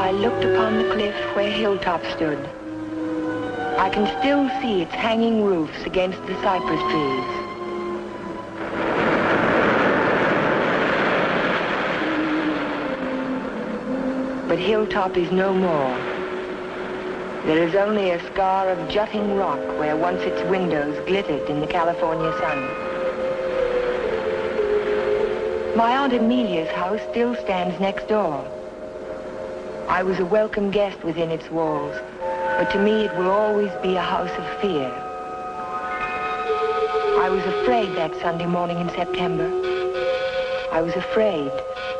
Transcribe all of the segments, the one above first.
I looked upon the cliff where Hilltop stood. I can still see its hanging roofs against the cypress trees. But Hilltop is no more. There is only a scar of jutting rock where once its windows glittered in the California sun. My Aunt Amelia's house still stands next door. I was a welcome guest within its walls, but to me it will always be a house of fear. I was afraid that Sunday morning in September. I was afraid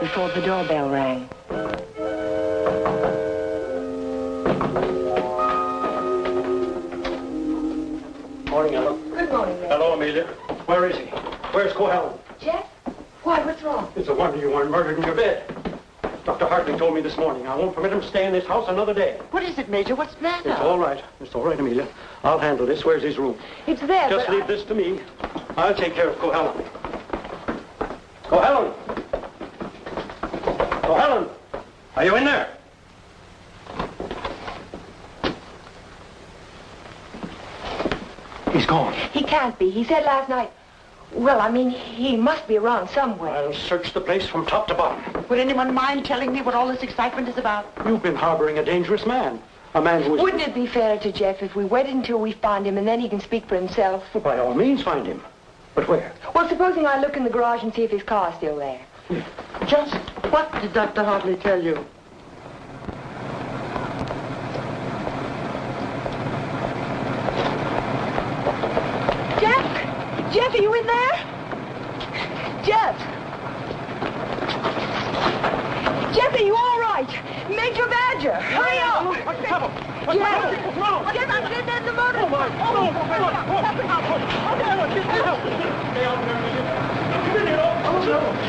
before the doorbell rang. Morning, Ella. Good morning, Ed. Hello, Amelia. Where is he? Where's Cohalan? Jeff? Why, what's wrong? It's a wonder you weren't murdered in your bed. Dr. Hartley told me this morning I won't permit him to stay in this house another day. What is it, Major? What's the matter? It's all right. It's all right, Amelia. I'll handle this. Where's his room? It's there, Just leave this to me. I'll take care of Cohalan. Cohalan! Cohalan! Are you in there? He's gone. He can't be. He said last night... Well, I mean, he must be around somewhere. I'll search the place from top to bottom. Would anyone mind telling me what all this excitement is about? You've been harboring a dangerous man. A man who is... Wouldn't it be fair to Jeff if we waited until we find him and then he can speak for himself? Well, by all means, find him. But where? Well, supposing I look in the garage and see if his car's still there. Just what did Dr. Hartley tell you? Jeff, are you in there? Jeff! Jeff, are you all right? Major Badger, hurry up! What's the trouble? Jeff! What's wrong? Jeff, I'm getting in the motor. Oh, my. No, Stay out there, Amelia. Come in here,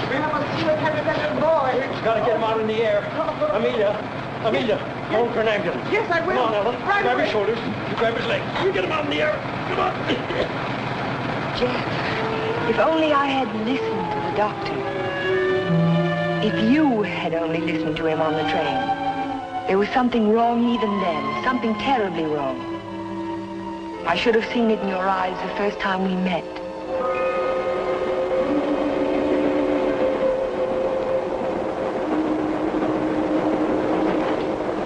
We haven't seen a little boy. Gotta get him out in the air. Amelia, phone for an ambulance. Yes, I will. Come on, Ellen. Right grab away. his shoulders. You grab his legs. You get him out in the air. Come on. Jeff, if only I had listened to the doctor. If you had only listened to him on the train. There was something wrong even then, something terribly wrong. I should have seen it in your eyes the first time we met.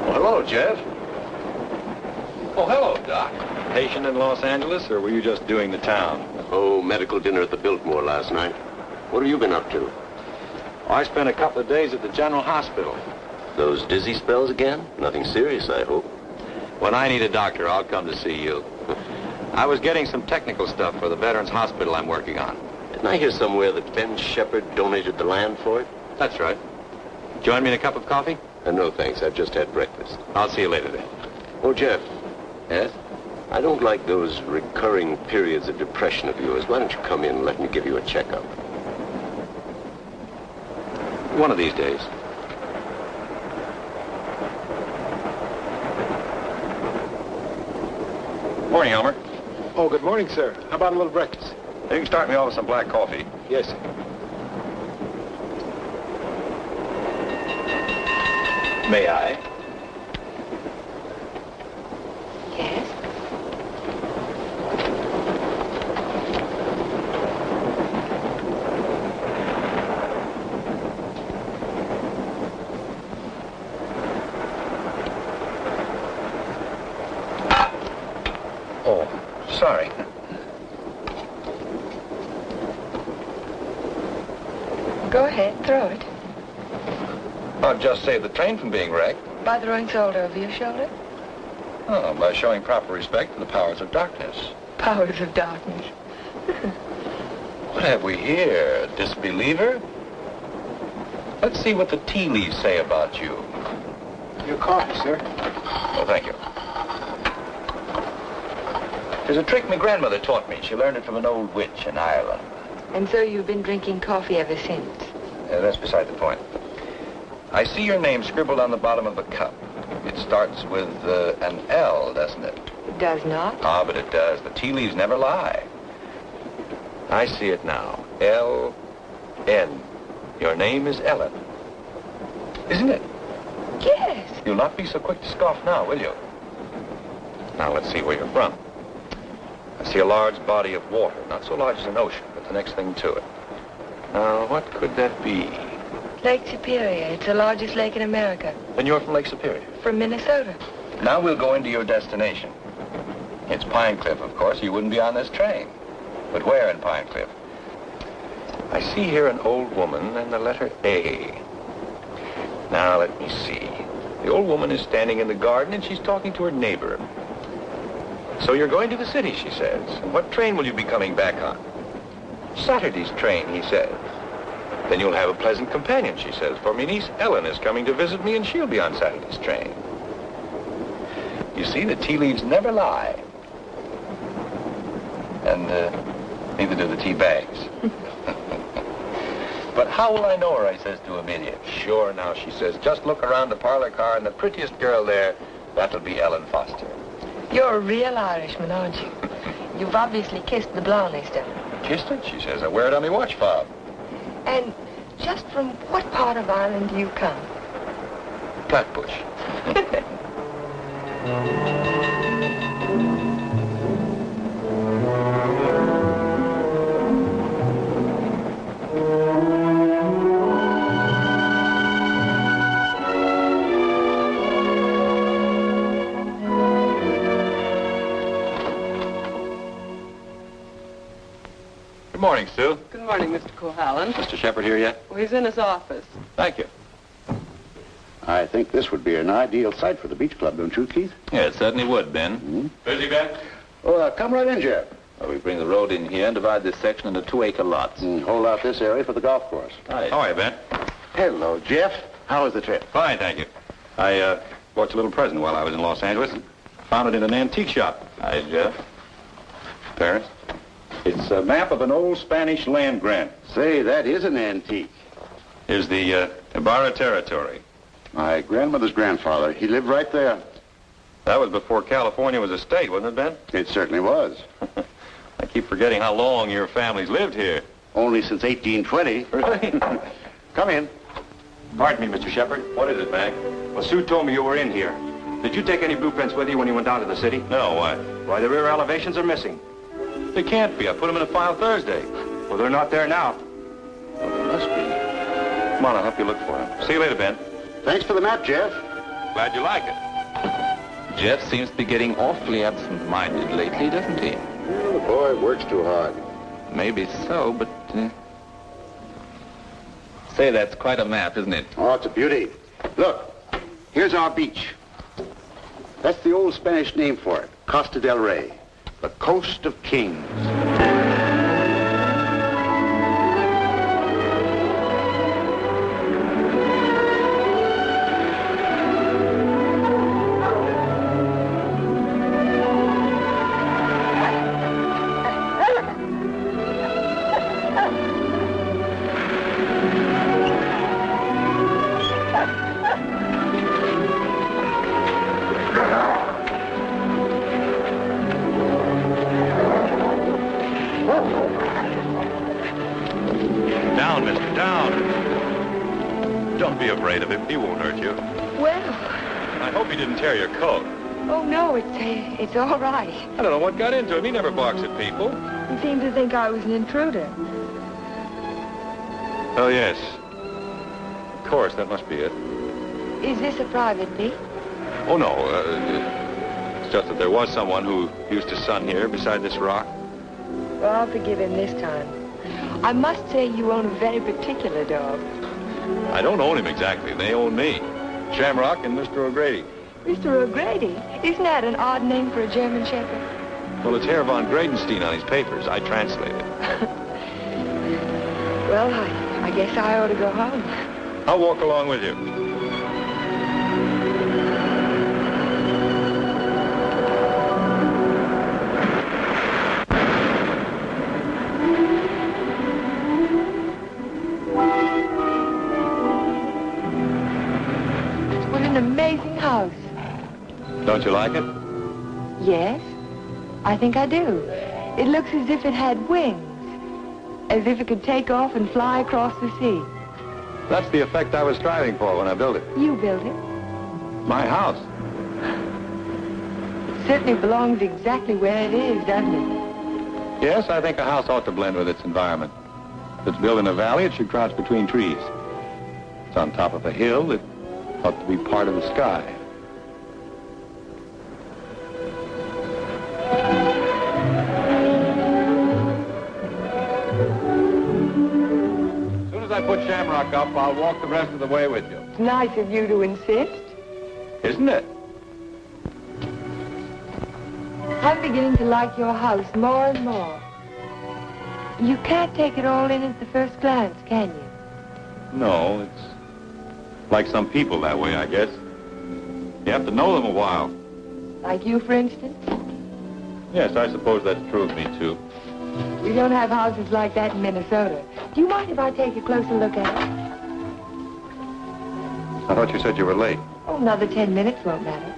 Well, hello, Jeff. Oh, hello, Doc. Patient in Los Angeles, or were you just doing the town? Oh, medical dinner at the Biltmore last night. What have you been up to? I spent a couple of days at the General Hospital. Those dizzy spells again? Nothing serious, I hope. When I need a doctor, I'll come to see you. I was getting some technical stuff for the Veterans Hospital I'm working on. Didn't I hear somewhere that Ben Shepard donated the land for it? That's right. Join me in a cup of coffee? No, thanks. I've just had breakfast. I'll see you later then. Oh, Jeff, Yes? I don't like those recurring periods of depression of yours. Why don't you come in and let me give you a checkup? One of these days. Morning, Elmer. Oh, good morning, sir. How about a little breakfast? You can start me off with some black coffee. Yes, sir. May I? Yes? Oh, sorry. Go ahead, throw it. I'll just save the train from being wrecked. By throwing salt over your shoulder? Oh, by showing proper respect for the powers of darkness. Powers of darkness. What have we here? A disbeliever? Let's see what the tea leaves say about you. Your coffee, sir. Oh, thank you. There's a trick my grandmother taught me. She learned it from an old witch in Ireland. And so you've been drinking coffee ever since? That's beside the point. I see your name scribbled on the bottom of the cup. It starts with an L, doesn't it? It does not. Ah, but it does. The tea leaves never lie. I see it now. L-N. Your name is Ellen. Isn't it? Yes. You'll not be so quick to scoff now, will you? Now, let's see where you're from. I see a large body of water, not so large as an ocean, but the next thing to it. Now, what could that be? Lake Superior. It's the largest lake in America. Then you're from Lake Superior? From Minnesota. Now we'll go into your destination. It's Pine Cliff, of course. You wouldn't be on this train. But where in Pine Cliff? I see here an old woman and the letter A. Now, let me see. The old woman is standing in the garden and she's talking to her neighbor. So you're going to the city, she says. And what train will you be coming back on? Saturday's train, he says. Then you'll have a pleasant companion, she says, for my niece Ellen is coming to visit me and she'll be on Saturday's train. You see, the tea leaves never lie. And neither do the tea bags. But how will I know her, I says to Amelia. Sure, now, she says, just look around the parlor car and the prettiest girl there, that'll be Ellen Foster. You're a real Irishman, aren't you? You've obviously kissed the blondie still. Kissed it, she says. I wear it on my watch fob. And just from what part of Ireland do you come? Flatbush. Good morning, Sue. Good morning, Mr. Cohalan. Mr. Shepard here yet? Well, he's in his office. Thank you. I think this would be an ideal site for the beach club, don't you, Keith? Yeah, it certainly would, Ben. Busy, Ben? Oh, come right in, Jeff. Well, we bring the road in here and divide this section into 2-acre lots. Hold out this area for the golf course. Hi. How are you, Ben? Hello, Jeff. How was the trip? Fine, thank you. I bought you a little present while I was in Los Angeles. Found it in an antique shop. Hi, Jeff. Parents? It's a map of an old Spanish land grant. Say, that is an antique. Here's the Ibarra territory. My grandmother's grandfather, he lived right there. That was before California was a state, wasn't it, Ben? It certainly was. I keep forgetting how long your family's lived here. Only since 1820. Really? Come in. Pardon me, Mr. Shepard. What is it, Mac? Well, Sue told me you were in here. Did you take any blueprints with you when you went down to the city? No, why? Why, the rear elevations are missing. They can't be. I put them in a file Thursday. Well, they're not there now. Well, they must be. Come on, I'll help you look for them. See you later, Ben. Thanks for the map, Jeff. Glad you like it. Jeff seems to be getting awfully absent-minded lately, doesn't he? Well, the boy works too hard. Maybe so, but... Say, that's quite a map, isn't it? Oh, it's a beauty. Look, here's our beach. That's the old Spanish name for it, Costa del Rey, the Coast of Kings. Down, mister, down. Don't be afraid of him. He won't hurt you. Well, I hope he didn't tear your coat. oh, no, it's all right. I don't know what got into him. He never barks at people. He seemed to think I was an intruder. Oh, yes. Of course, that must be it. Is this a private beach? Oh, no. It's just that there was someone who used to sun here beside this rock. Well, I'll forgive him this time. I must say you own a very particular dog. I don't own him exactly. They own me. Shamrock and Mr. O'Grady. Mr. O'Grady? Isn't that an odd name for a German Shepherd? Well, it's Herr von Gradenstein on his papers. I translate it. Well, I guess I ought to go home. I'll walk along with you. What an amazing house. Don't you like it? Yes, I think I do. It looks as if it had wings. As if it could take off and fly across the sea. That's the effect I was striving for when I built it. You built it. My house. It certainly belongs exactly where it is, doesn't it? Yes, I think a house ought to blend with its environment. If it's built in a valley, it should crouch between trees. If it's on top of a hill, it ought to be part of the sky. As soon as I put Shamrock up, I'll walk the rest of the way with you. It's nice of you to insist. Isn't it? I'm beginning to like your house more and more. You can't take it all in at the first glance, can you? No, it's like some people that way, I guess. You have to know them a while. Like you, for instance? Yes, I suppose that's true of me, too. We don't have houses like that in Minnesota. Do you mind if I take a closer look at it? I thought you said you were late. Oh, another 10 minutes won't matter.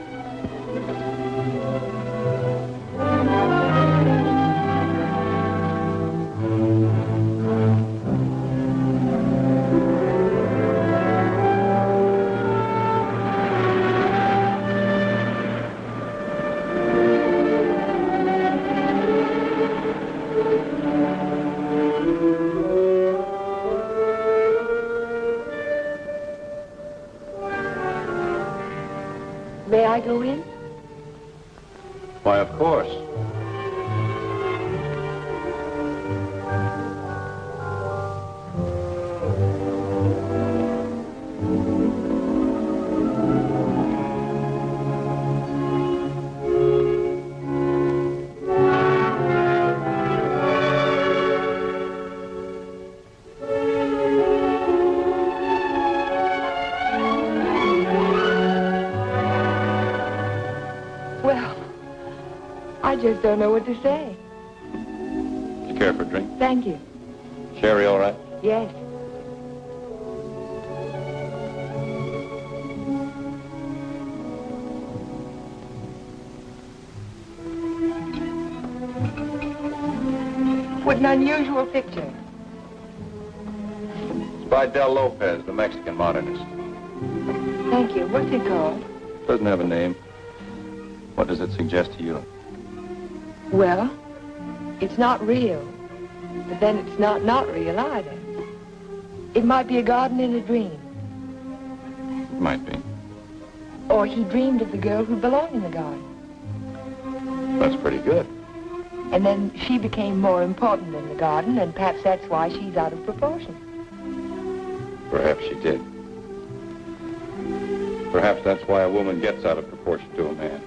May I go in? Why, of course. I just don't know what to say. You care for a drink? Thank you. Sherry, all right? Yes. What an unusual picture. It's by Del Lopez, the Mexican modernist. Thank you. What's it called? Doesn't have a name. What does it suggest to you? Well, it's not real, but then it's not real either. It might be a garden in a dream. It might be. Or he dreamed of the girl who belonged in the garden. That's pretty good. And then she became more important than the garden, and perhaps that's why she's out of proportion. Perhaps she did. Perhaps that's why a woman gets out of proportion to a man.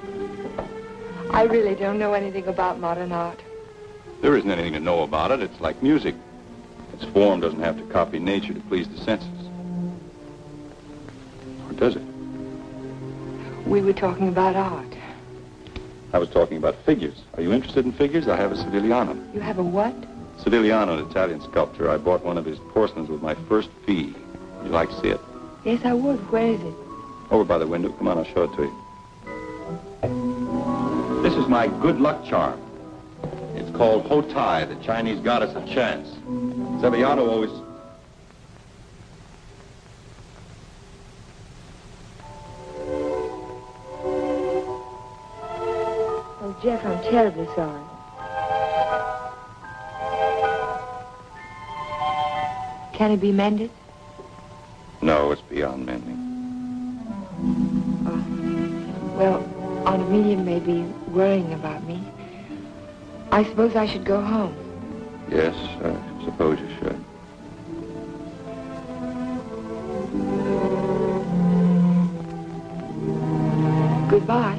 I really don't know anything about modern art. There isn't anything to know about it. It's like music. Its form doesn't have to copy nature to please the senses. Or does it? We were talking about art. I was talking about figures. Are you interested in figures? I have a Sivigliano. You have a what? Sivigliano, an Italian sculptor. I bought one of his porcelains with my first fee. Would you like to see it? Yes, I would. Where is it? Over by the window. Come on, I'll show it to you. This is my good luck charm. It's called Hotai, the Chinese goddess of chance. Sivigliano always... Oh, Jeff, I'm terribly sorry. Can it be mended? No, it's beyond mending. Well, Aunt Amelia may be worrying about me. I suppose I should go home. Yes, I suppose you should. Goodbye.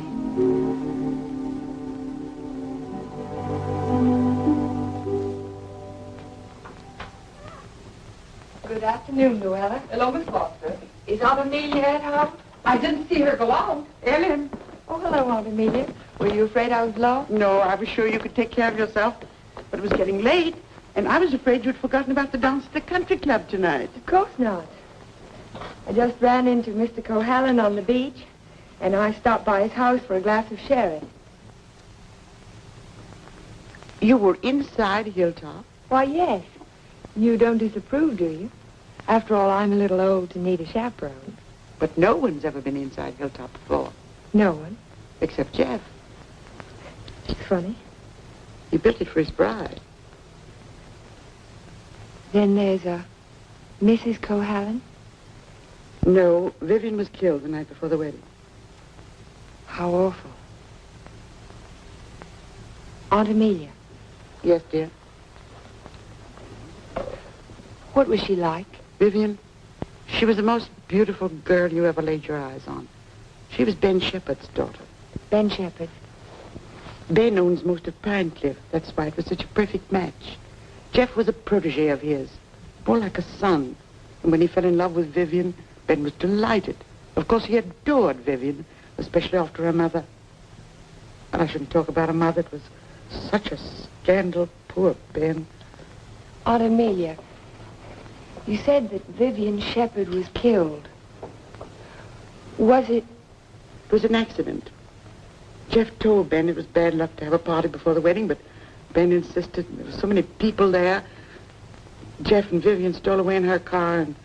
Good afternoon, Luella. Hello, Miss Foster. Is Aunt Amelia at home? I didn't see her go out. Ellen. Oh, hello, Aunt Amelia. Were you afraid I was lost? No, I was sure you could take care of yourself. But it was getting late, and I was afraid you'd forgotten about the dance at the country club tonight. Of course not. I just ran into Mr. Cohalan on the beach, and I stopped by his house for a glass of sherry. You were inside Hilltop? Why, yes. You don't disapprove, do you? After all, I'm a little old to need a chaperone. But no one's ever been inside Hilltop before. No one. Except Jeff. It's funny. He built it for his bride. Then there's a Mrs. Cohalan. No, Vivian was killed the night before the wedding. How awful. Aunt Amelia, Yes, dear. what was she like? Vivian, she was the most beautiful girl you ever laid your eyes on. She was Ben Shepherd's daughter. Ben Shepherd. Ben owns most of Pine Cliff. That's why it was such a perfect match. Jeff was a protege of his, more like a son. And when he fell in love with Vivian, Ben was delighted. Of course, he adored Vivian, especially after her mother. And I shouldn't talk about a mother. It was such a scandal. Poor Ben. Aunt Amelia, you said that Vivian Shepherd was killed. Was it? It was an accident. Jeff told Ben it was bad luck to have a party before the wedding, but Ben insisted. There were so many people there. Jeff and Vivian stole away in her car, and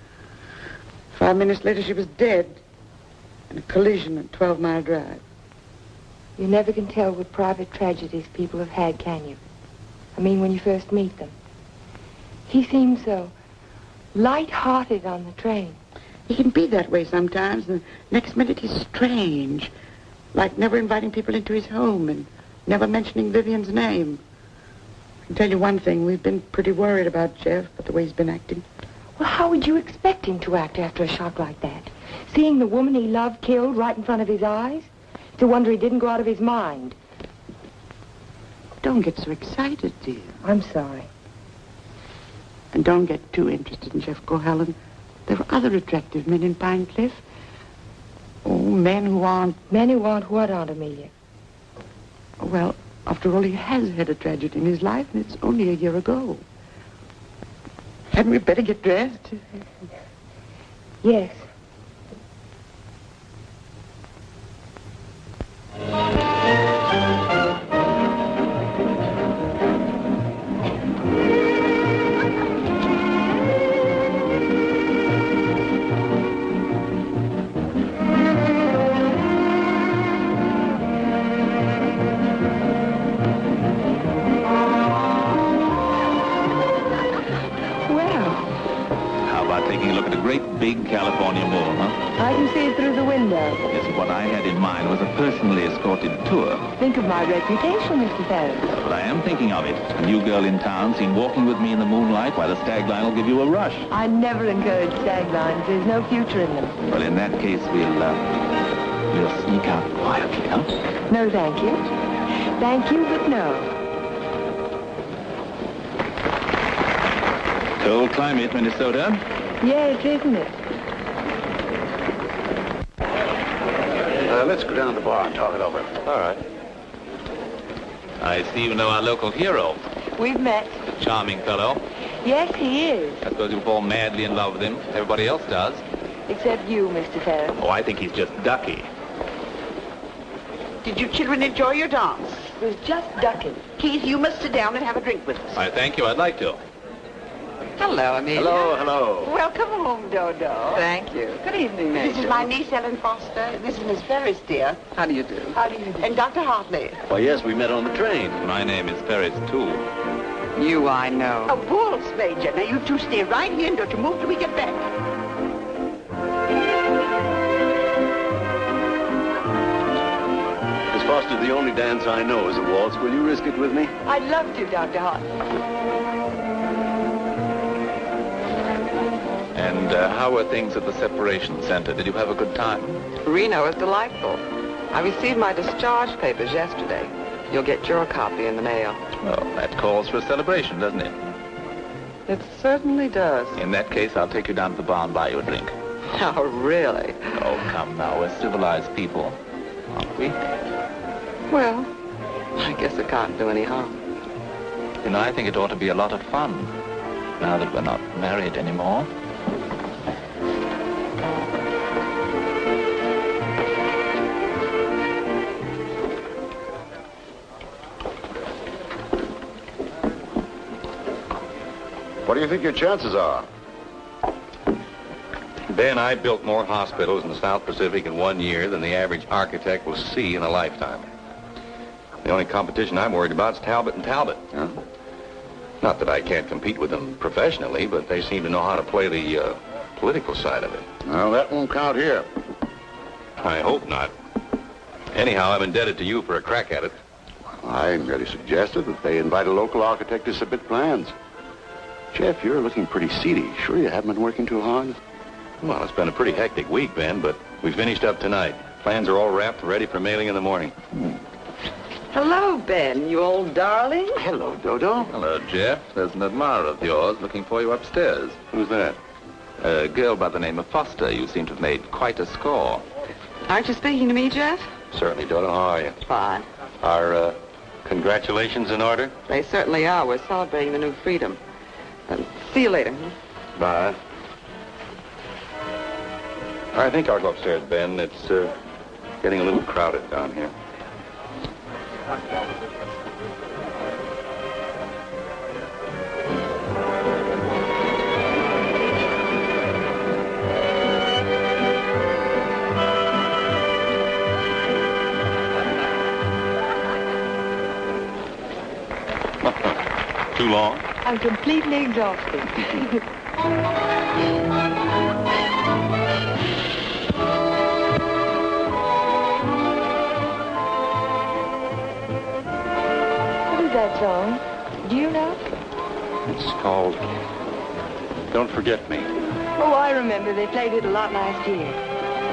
5 minutes later she was dead in a collision at 12-Mile Drive. You never can tell what private tragedies people have had, can you? I mean, when you first meet them. He seemed so light-hearted on the train. He can be that way sometimes. The next minute he's strange, like never inviting people into his home and never mentioning Vivian's name. I can tell you one thing. We've been pretty worried about Jeff, but the way he's been acting. Well, how would you expect him to act after a shock like that? Seeing the woman he loved killed right in front of his eyes? It's a wonder he didn't go out of his mind. Don't get so excited, dear. I'm sorry. And don't get too interested in Jeff Cohalan. There are other attractive men in Pine Cliff. Oh, men who aren't... Men who aren't what, Aunt Amelia? Well, after all, he has had a tragedy in his life, and it's only a year ago. Hadn't we better get dressed? Yes. Big California mall, huh? I can see it through the window. Yes, what I had in mind was a personally escorted tour. Think of my reputation, Mr. Ferris. But I am thinking of it. A new girl in town seen walking with me in the moonlight while the stag line will give you a rush. I never encourage stag lines. There's no future in them. Well, in that case, we'll sneak out quietly, huh? No, thank you. Thank you, but no. Cold climate, Minnesota. Yes, isn't it? Let's go down to the bar and talk it over. All right. I see you know our local hero. We've met. Charming fellow. Yes, he is. I suppose you fall madly in love with him. Everybody else does. Except you, Mr. Ferris. Oh, I think he's just ducky. Did you children enjoy your dance? It was just ducking. Keith, you must sit down and have a drink with us. I thank you. I'd like to. Hello, Amelia. Hello, hello. Welcome home, Dodo. Thank you. Good evening, This is my niece, Ellen Foster. This is Miss Ferris, dear. How do you do? How do you do? And Dr. Hartley. Why, yes, we met on the train. My name is Ferris, too. You, I know. A waltz, Major. Now, you two stay right here and don't you move till we get back. Miss Foster, the only dance I know is a waltz. Will you risk it with me? I'd love to, Dr. Hartley. And how were things at the separation center? Did you have a good time? Reno is delightful. I received my discharge papers yesterday. You'll get your copy in the mail. Well, that calls for a celebration, doesn't it? It certainly does. In that case, I'll take you down to the bar and buy you a drink. Oh, really? Oh, come now. We're civilized people, aren't we? Well, I guess it can't do any harm. You know, I think it ought to be a lot of fun, now that we're not married anymore. What do you think your chances are? Ben, I built more hospitals in the South Pacific in 1 year than the average architect will see in a lifetime. The only competition I'm worried about is Talbot and Talbot. Huh? Not that I can't compete with them professionally, but they seem to know how to play the political side of it. Well, that won't count here. I hope not. Anyhow, I'm indebted to you for a crack at it. I merely suggested that they invite a local architect to submit plans. Jeff, you're looking pretty seedy. Sure you haven't been working too hard? Well, it's been a pretty hectic week, Ben, but we finished up tonight. Plans are all wrapped, ready for mailing in the morning. Hello, Ben, you old darling. Hello, Dodo. Hello, Jeff. There's an admirer of yours looking for you upstairs. Who's that? A girl by the name of Foster. You seem to have made quite a score. Aren't you speaking to me, Jeff? Certainly, Dodo. How are you? Fine. Are, congratulations in order? They certainly are. We're celebrating the new freedom. See you later. Bye. I think I'll go upstairs, Ben. It's, getting a little crowded down here. Too long? I'm completely exhausted. What is that song? Do you know? It's called Don't Forget Me. Oh, I remember. They played it a lot last year.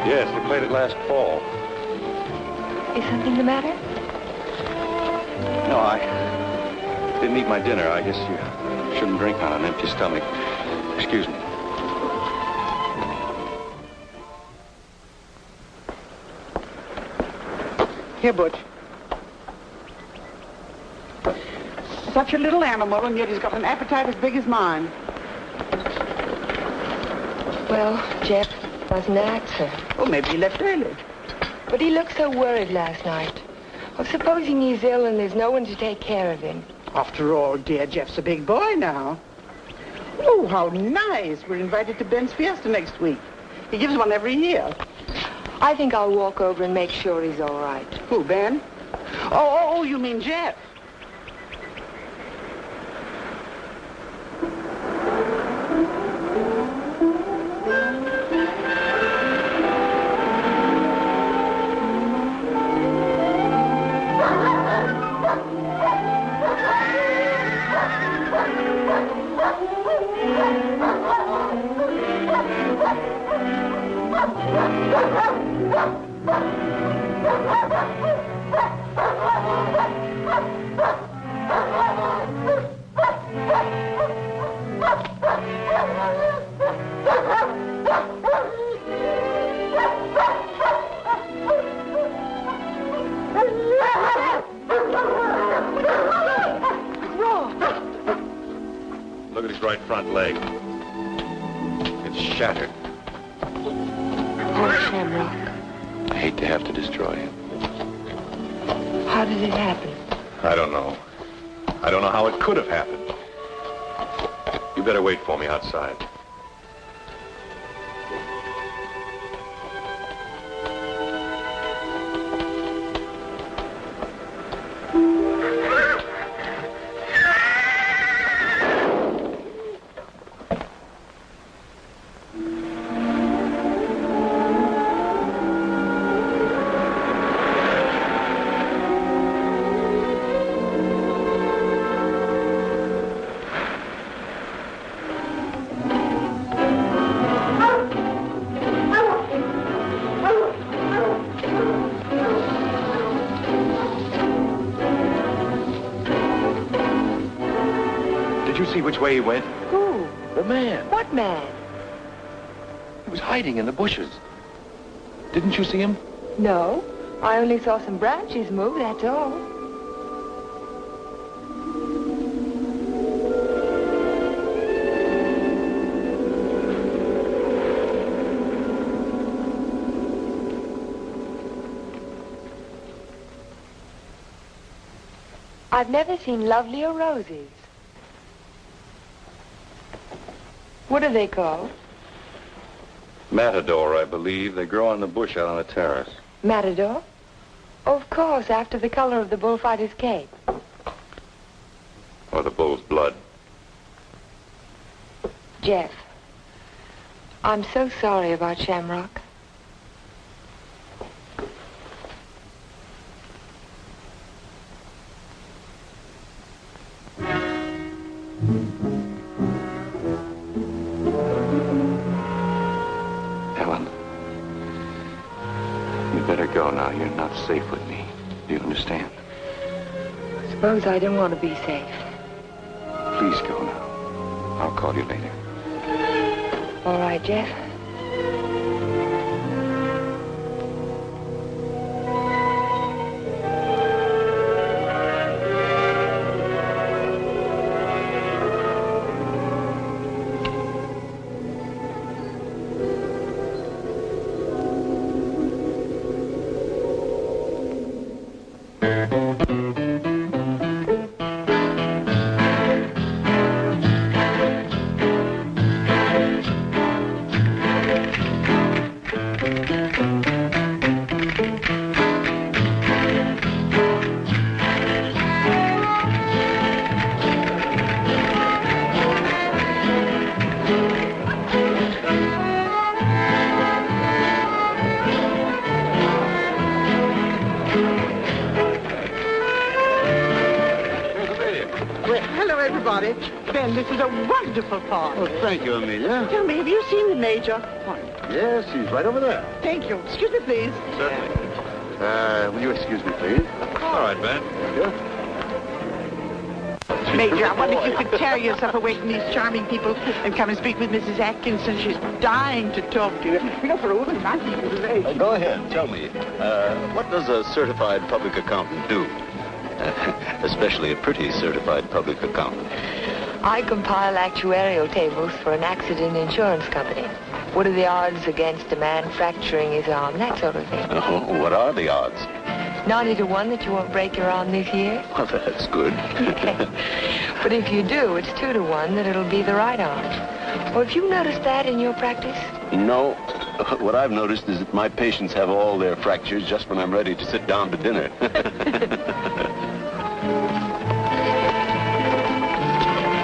Yes, they played it last fall. Is something the matter? No, I didn't eat my dinner. I guess you shouldn't drink on an empty stomach. Excuse me. Here, Butch. Such a little animal, and yet he's got an appetite as big as mine. Well, Jeff doesn't answer. Oh, maybe he left early. But he looked so worried last night. Well, supposing he's ill and there's no one to take care of him. After all, dear, Jeff's a big boy now. Oh, how nice. We're invited to Ben's fiesta next week. He gives one every year. I think I'll walk over and make sure he's all right. Who, Ben? Oh, you mean Jeff? Look at his right front leg. It's shattered. Poor Shamrock. I hate to have to destroy him. How did it happen? I don't know. I don't know how it could have happened. You better wait for me outside. Which way he went? Who? The man. What man? He was hiding in the bushes. Didn't you see him? No. I only saw some branches move, that's all. I've never seen lovelier roses. What are they called? Matador, I believe. They grow on the bush out on the terrace. Matador? Of course, after the color of the bullfighter's cape. Or the bull's blood. Jeff, I'm so sorry about Shamrock. Helen, you better go now. You're not safe with me. Do you understand? Suppose I don't want to be safe. Please go now. I'll call you later. All right, Jeff. Ben, this is a wonderful part. Oh, thank you, Amelia. Tell me, have you seen the Major? Why, yes, he's right over there. Thank you. Excuse me, please. Certainly. Will you excuse me, please? All right, Ben. Thank you. Major, I wonder if you could tear yourself away from these charming people and come and speak with Mrs. Atkinson. She's dying to talk to you. You know, for a woman like you, Go ahead, tell me. What does a certified public accountant do? Especially a pretty certified public accountant. I compile actuarial tables for an accident insurance company. What are the odds against a man fracturing his arm? That sort of thing. Oh, what are the odds? 90 to 1 that you won't break your arm this year. Well, that's good. But if you do, it's 2 to 1 that it'll be the right arm. Well, have you noticed that in your practice? No. What I've noticed is that my patients have all their fractures just when I'm ready to sit down to dinner.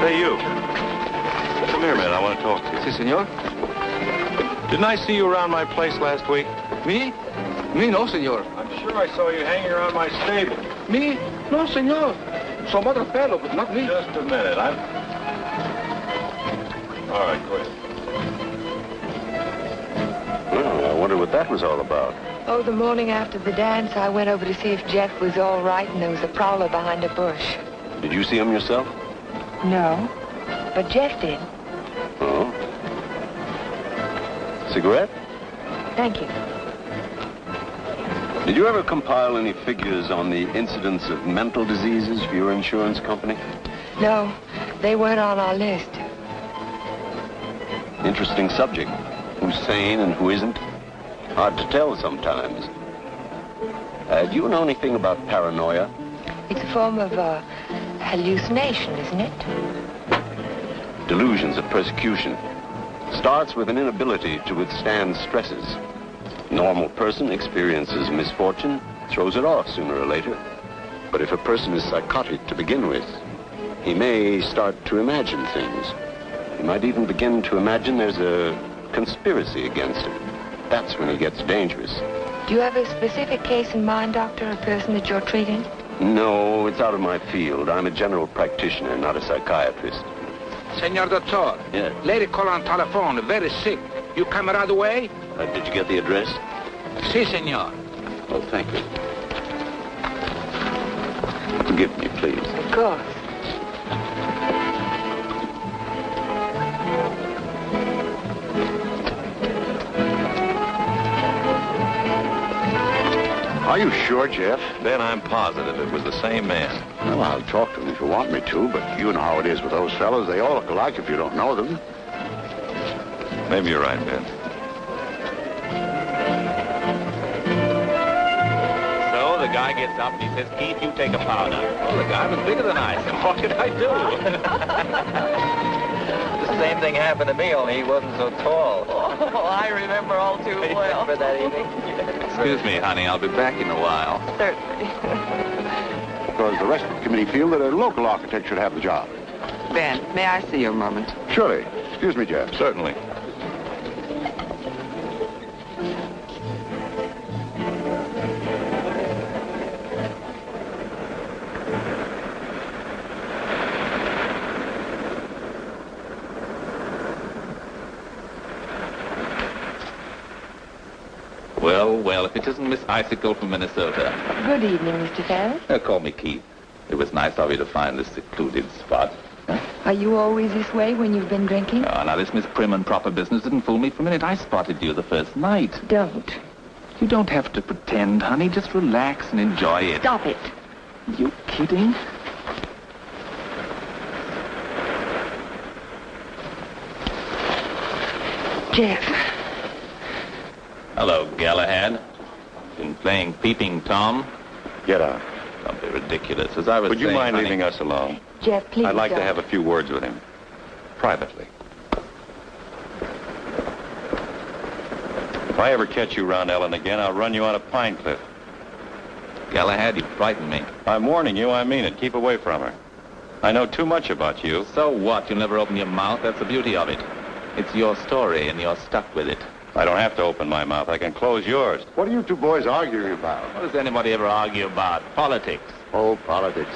Hey, you. Come here, man. I want to talk to you. Si, senor. Didn't I see you around my place last week? Me? Me, no, senor. I'm sure I saw you hanging around my stable. Me? No, senor. Some other fellow, but not me. Just a minute. All right, go ahead. Well, I wonder what that was all about. Oh, the morning after the dance, I went over to see if Jeff was all right, and there was a prowler behind a bush. Did you see him yourself? No, but Jeff did. Oh. Cigarette? Thank you. Did you ever compile any figures on the incidence of mental diseases for your insurance company? No, they weren't on our list. Interesting subject. Who's sane and who isn't? Hard to tell sometimes. Do you know anything about paranoia? It's a form of hallucination, isn't it? Delusions of persecution. Starts with an inability to withstand stresses. Normal person experiences misfortune, throws it off sooner or later. But if a person is psychotic to begin with, he may start to imagine things. He might even begin to imagine there's a conspiracy against him. That's when he gets dangerous. Do you have a specific case in mind, Doctor, a person that you're treating? No, it's out of my field. I'm a general practitioner, not a psychiatrist. Senor Doctor. Yes. Lady call on telephone, very sick. You come right away? Did you get the address? Si, senor. Oh, thank you. Forgive me, please. Of course. Are you sure, Jeff? Ben, I'm positive it was the same man. Well, I'll talk to him if you want me to, but you know how it is with those fellows. They all look alike if you don't know them. Maybe you're right, Ben. So the guy gets up and he says, Keith, you take a powder. Well, the guy was bigger than I. So what could I do? This is same thing happened to me, only he wasn't so tall. Oh, I remember all too well. Remember that evening? Excuse me, honey. I'll be back in a while. Certainly. Because the rest of the committee feel that a local architect should have the job. Ben, may I see you a moment? Surely. Excuse me, Jeff. Certainly. Well, if it isn't Miss Icicle from Minnesota. Good evening, Mr. Ferris. Call me Keith. It was nice of you to find this secluded spot. Are you always this way when you've been drinking? Oh, now, this Miss Prim and Proper business didn't fool me for a minute. I spotted you the first night. Don't. You don't have to pretend, honey. Just relax and enjoy it. Stop it. You kidding? Jeff. Hello, Galahad. Been playing Peeping Tom? Get out. Don't be ridiculous. As I was Would you saying, mind honey, leaving us alone? Jeff, please I'd like to don't. have a few words with him. Privately. If I ever catch you around Ellen again, I'll run you out of Pine Cliff. Galahad, you frightened me. I'm warning you, I mean it. Keep away from her. I know too much about you. So what? You'll never open your mouth. That's the beauty of it. It's your story, and you're stuck with it. I don't have to open my mouth. I can close yours. What are you two boys arguing about? What does anybody ever argue about? Politics. Oh, politics.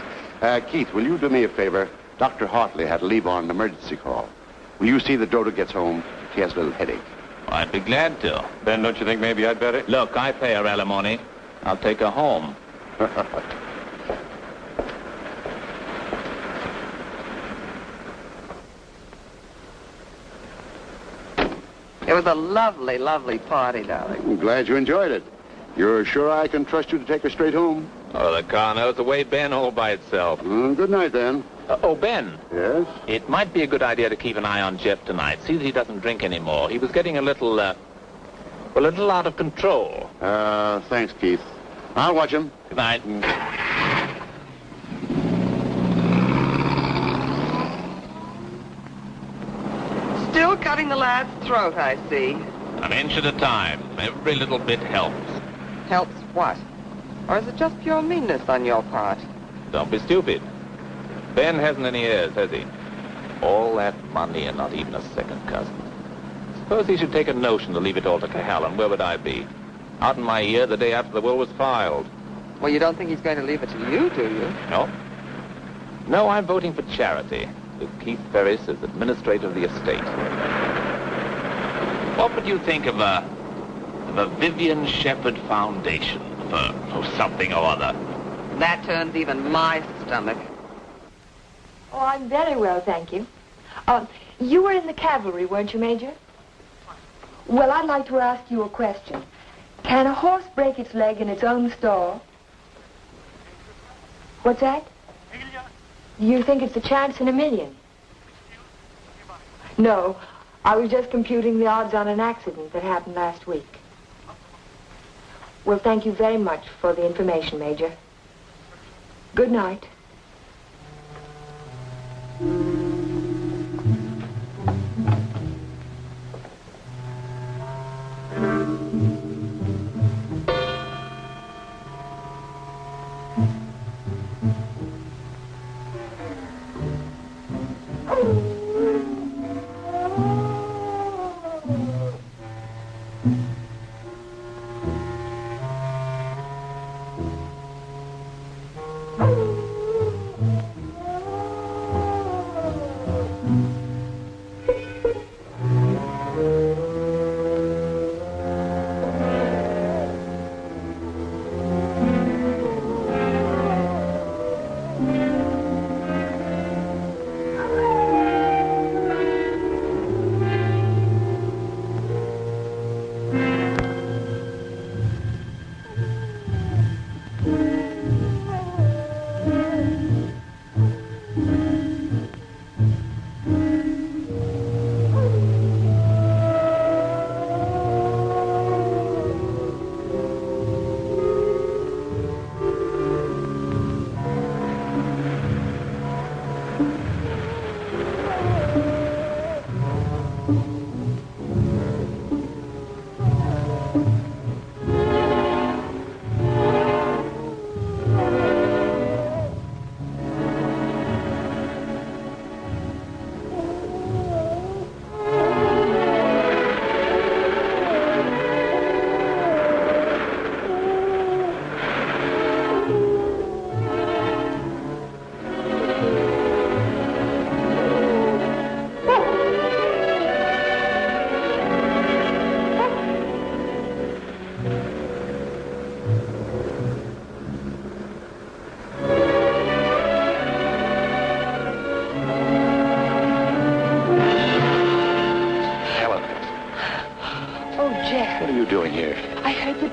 Keith, will you do me a favor? Dr. Hartley had to leave on an emergency call. Will you see that Dodo gets home? She has a little headache. I'd be glad to. Ben, don't you think maybe I'd better? Look, I pay her alimony. I'll take her home. It was a lovely, lovely party, darling. I'm glad you enjoyed it. You're sure I can trust you to take her straight home? Oh, the car knows the way, Ben, all by itself. Good night, then. Oh, Ben. Yes? It might be a good idea to keep an eye on Jeff tonight. See that he doesn't drink anymore. He was getting a little out of control. Thanks, Keith. I'll watch him. Good night. Still cutting the lad's throat, I see. An inch at a time. Every little bit helps. Helps what? Or is it just pure meanness on your part? Don't be stupid. Ben hasn't any heirs, has he? All that money and not even a second cousin. Suppose he should take a notion to leave it all to Cohalan. Where would I be? Out in my ear the day after the will was filed. Well, you don't think he's going to leave it to you, do you? No. No, I'm voting for charity. With Keith Ferris as administrator of the estate. What would you think of a Vivian Shepherd Foundation for something or other? That turns even my stomach. Oh, I'm very well, thank you. You were in the cavalry, weren't you, Major? Well, I'd like to ask you a question. Can a horse break its leg in its own stall? What's that? You think it's a chance in a million? No, I was just computing the odds on an accident that happened last week. Well, thank you very much for the information, Major. Good night.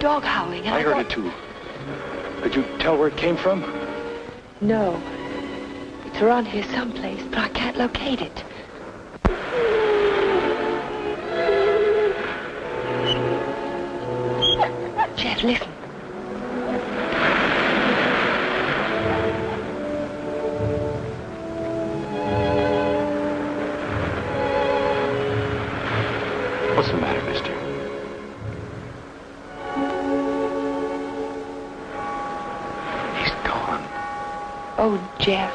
dog howling. I heard it too. Could you tell where it came from? No. It's around here someplace, but I can't locate it. Jeff, listen. What's the matter, mister? He's gone. Oh, Jeff.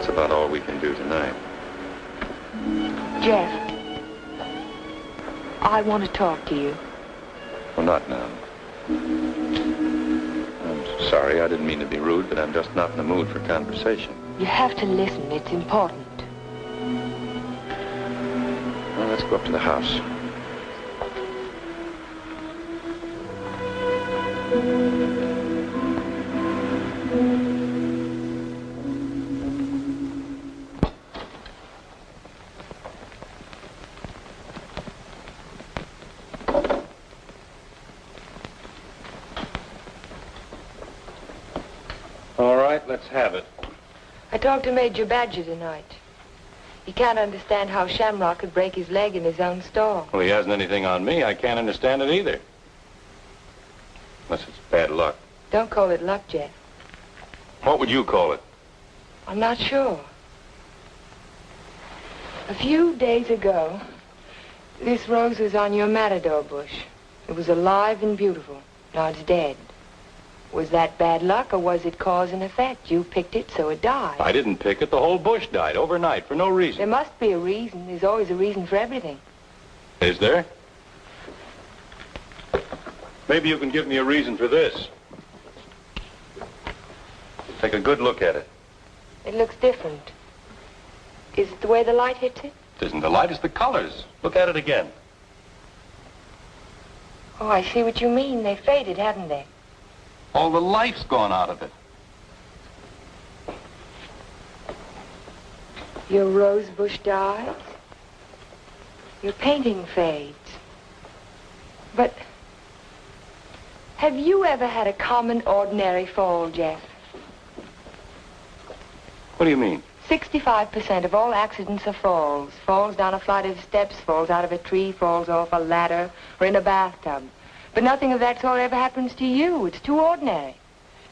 About all we can do tonight. Jeff, I want to talk to you. Well, not now. I'm sorry, I didn't mean to be rude, but I'm just not in the mood for conversation. You have to listen. It's important. Well, let's go up to the house. Let's have it. I talked to Major Badger tonight. He can't understand how Shamrock could break his leg in his own stall. Well, he hasn't anything on me. I can't understand it either. Unless it's bad luck. Don't call it luck, Jeff. What would you call it? I'm not sure. A few days ago, this rose was on your matador bush. It was alive and beautiful. Now it's dead. Was that bad luck, or was it cause and effect? You picked it, so it died. I didn't pick it. The whole bush died overnight for no reason. There must be a reason. There's always a reason for everything. Is there? Maybe you can give me a reason for this. Take a good look at it. It looks different. Is it the way the light hits it? It isn't the light, it's the colors. Look at it again. Oh, I see what you mean. They faded, haven't they? All the life's gone out of it. Your rose bush dies. Your painting fades. But have you ever had a common, ordinary fall, Jeff? What do you mean? 65% of all accidents are falls. Falls down a flight of steps, falls out of a tree, falls off a ladder, or in a bathtub. But nothing of that sort ever happens to you. It's too ordinary.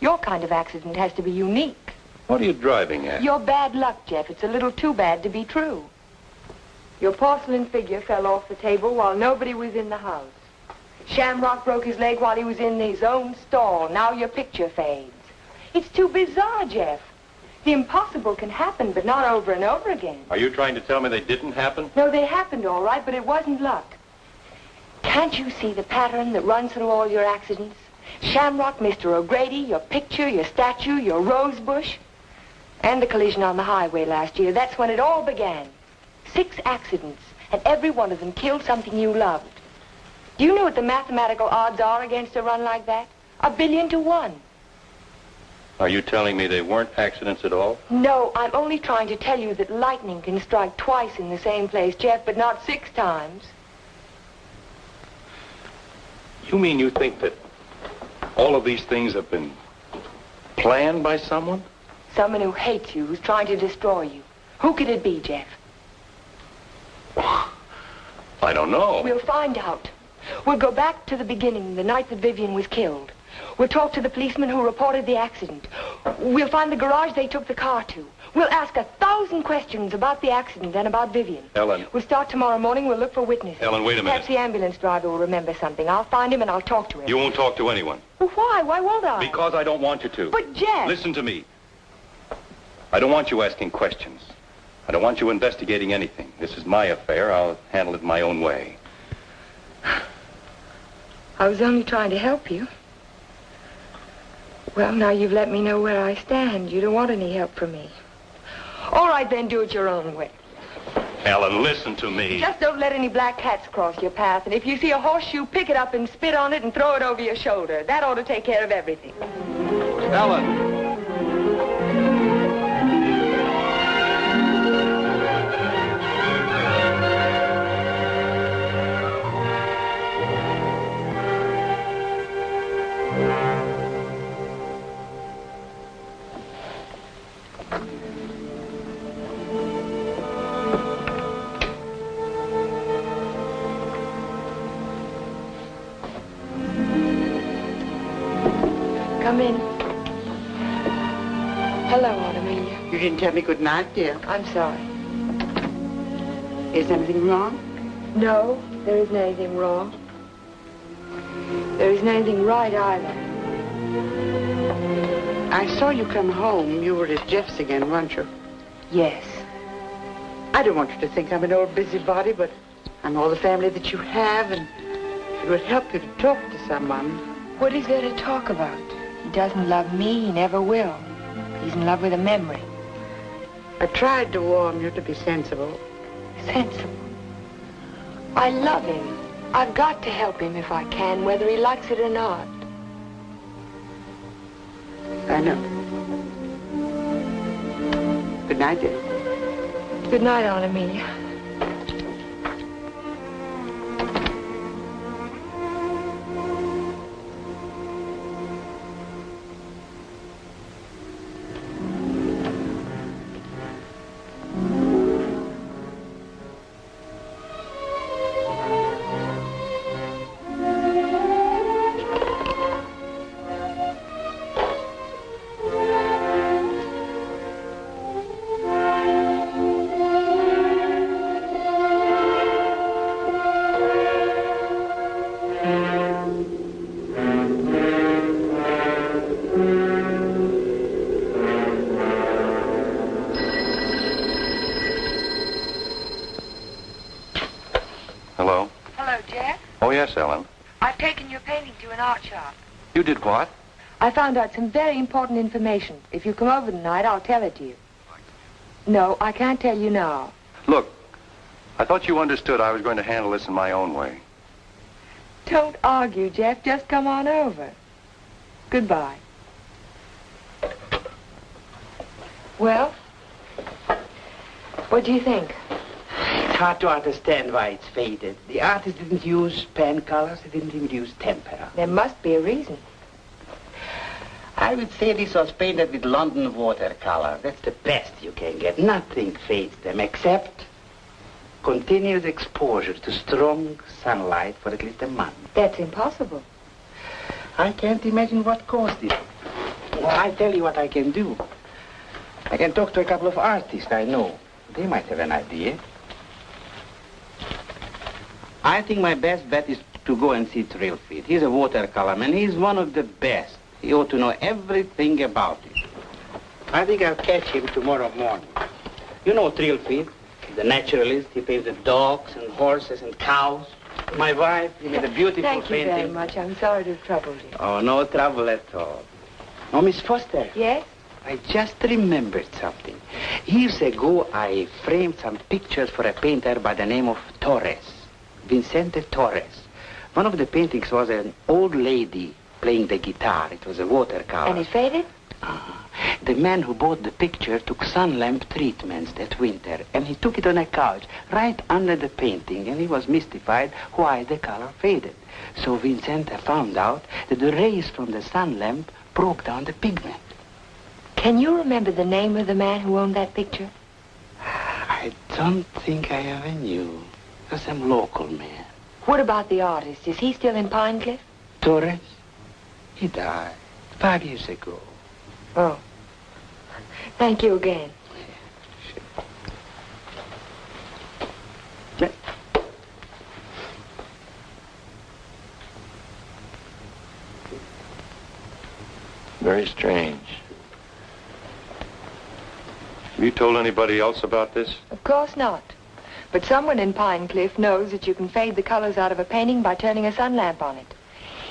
Your kind of accident has to be unique. What are you driving at? Your bad luck, Jeff. It's a little too bad to be true. Your porcelain figure fell off the table while nobody was in the house. Shamrock broke his leg while he was in his own stall. Now your picture fades. It's too bizarre, Jeff. The impossible can happen, but not over and over again. Are you trying to tell me they didn't happen? No, they happened all right, but it wasn't luck. Can't you see the pattern that runs through all your accidents? Shamrock, Mr. O'Grady, your picture, your statue, your rose bush, and the collision on the highway last year. That's when it all began. 6 accidents, and every one of them killed something you loved. Do you know what the mathematical odds are against a run like that? 1 billion to 1. Are you telling me they weren't accidents at all? No, I'm only trying to tell you that lightning can strike twice in the same place, Jeff, but not 6 times. You mean you think that all of these things have been planned by someone? Someone who hates you, who's trying to destroy you. Who could it be, Jeff? I don't know. We'll find out. We'll go back to the beginning, the night that Vivian was killed. We'll talk to the policeman who reported the accident. We'll find the garage they took the car to. We'll ask 1,000 questions about the accident and about Vivian. Ellen. We'll start tomorrow morning. We'll look for witnesses. Ellen, wait a minute. Perhaps the ambulance driver will remember something. I'll find him and I'll talk to him. You won't talk to anyone. Well, why? Why won't I? Because I don't want you to. But, Jeff... Listen to me. I don't want you asking questions. I don't want you investigating anything. This is my affair. I'll handle it my own way. I was only trying to help you. Well, now you've let me know where I stand. You don't want any help from me. right, then do it your own way. Ellen, listen to me. Just don't let any black cats cross your path. And if you see a horseshoe, pick it up and spit on it and throw it over your shoulder. That ought to take care of everything. Ellen. Come in. Hello, Aunt Amelia. You didn't tell me good night, dear. I'm sorry. Is anything wrong? No, there isn't anything wrong. There isn't anything right either. I saw you come home. You were at Jeff's again, weren't you? Yes. I don't want you to think I'm an old busybody, but I'm all the family that you have, and it would help you to talk to someone. What is there to talk about? He doesn't love me. He never will. He's in love with a memory. I tried to warn you to be sensible. Sensible. I love him. I've got to help him if I can, whether he likes it or not. I know. Good night, dear. Good night, Aunt Amelia. Hello? Hello, Jeff. Oh, yes, Ellen. I've taken your painting to an art shop. You did what? I found out some very important information. If you come over tonight, I'll tell it to you. No, I can't tell you now. Look, I thought you understood I was going to handle this in my own way. Don't argue, Jeff. Just come on over. Goodbye. Well, what do you think? It's hard to understand why it's faded. The artist didn't use pen colors. He didn't even use tempera. There must be a reason. I would say this was painted with London watercolor. That's the best you can get. Nothing fades them except continuous exposure to strong sunlight for at least a month. That's impossible. I can't imagine what caused it. Well, I tell you what I can do. I can talk to a couple of artists I know. They might have an idea. I think my best bet is to go and see Trilfeed. He's a watercolor man. He's one of the best. He ought to know everything about it. I think I'll catch him tomorrow morning. You know Trilfeed, the naturalist. He painted dogs and horses and cows. My wife, he made a beautiful Thank you painting. very much. I'm sorry to have troubled you. Oh, no trouble at all. Oh, Miss Foster. Yes? I just remembered something. Years ago, I framed some pictures for a painter by the name of Torres, Vicente Torres. One of the paintings was an old lady playing the guitar. It was a watercolor. And it faded? The man who bought the picture took sun lamp treatments that winter, and he took it on a couch right under the painting, and he was mystified why the color faded. So Vicente found out that the rays from the sun lamp broke down the pigment. Can you remember the name of the man who owned that picture? I don't think I ever knew. It was some local man. What about the artist? Is he still in Pine Cliff? Torres? He died 5 years ago. Oh. Thank you again. Yeah. Very strange. Have you told anybody else about this? Of course not. But someone in Pine Cliff knows that you can fade the colors out of a painting by turning a sun lamp on it.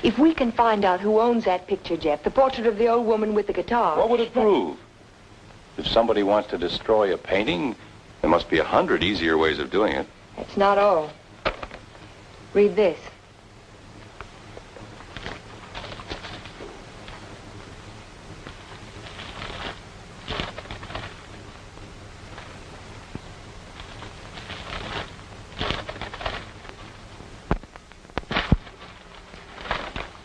If we can find out who owns that picture, Jeff, the portrait of the old woman with the guitar... What would it prove? If somebody wants to destroy a painting, there must be 100 easier ways of doing it. That's not all. Read this.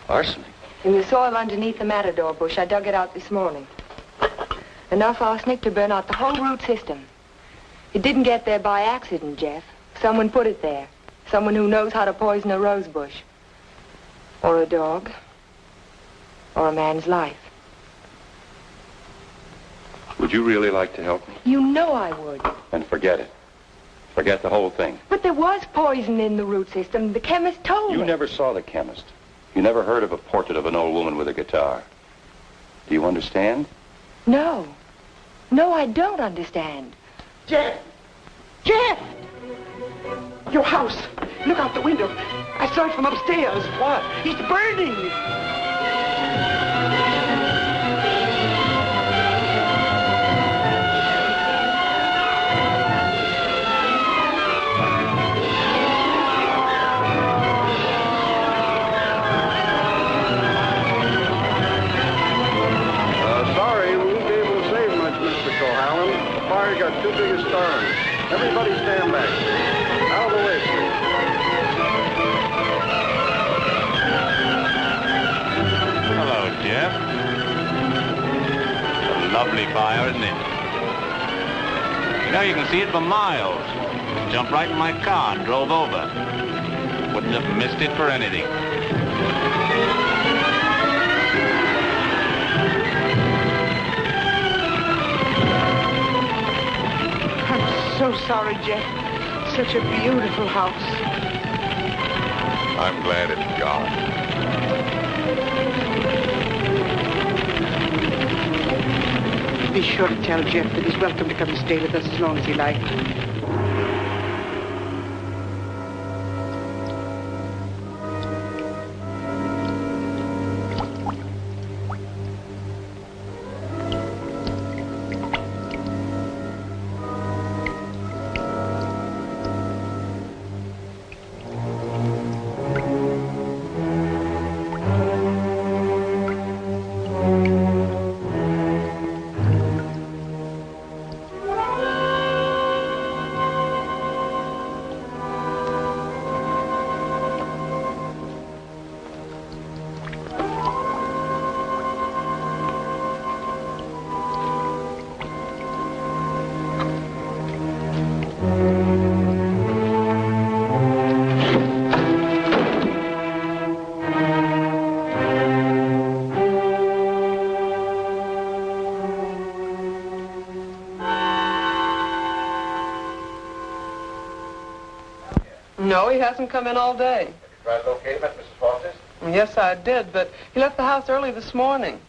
Arsenic? In the soil underneath the matador bush, I dug it out this morning. Enough arsenic to burn out the whole root system. It didn't get there by accident, Jeff. Someone put it there. Someone who knows how to poison a rose bush. Or a dog. Or a man's life. Would you really like to help me? You know I would. Then forget it. Forget the whole thing. But there was poison in the root system. The chemist told me. You never saw the chemist. You never heard of a portrait of an old woman with a guitar. Do you understand? No. No, I don't understand. Jeff! Jeff! Your house. Look out the window. I saw it from upstairs. What? It's burning. Sorry, we won't be able to save much, Mr. Cohalan. The fire got too big a start. Everybody stand back. Out of the way, please. Hello, Jeff. It's a lovely fire, isn't it? You know, you can see it for miles. Jumped right in my car and drove over. Wouldn't have missed it for anything. I'm so sorry, Jeff. Such a beautiful house. I'm glad it's gone. Be sure to tell Jeff that he's welcome to come and stay with us as long as he likes. No, he hasn't come in all day. Have you tried to locate him at Mrs. Foster's? Yes, I did, but he left the house early this morning.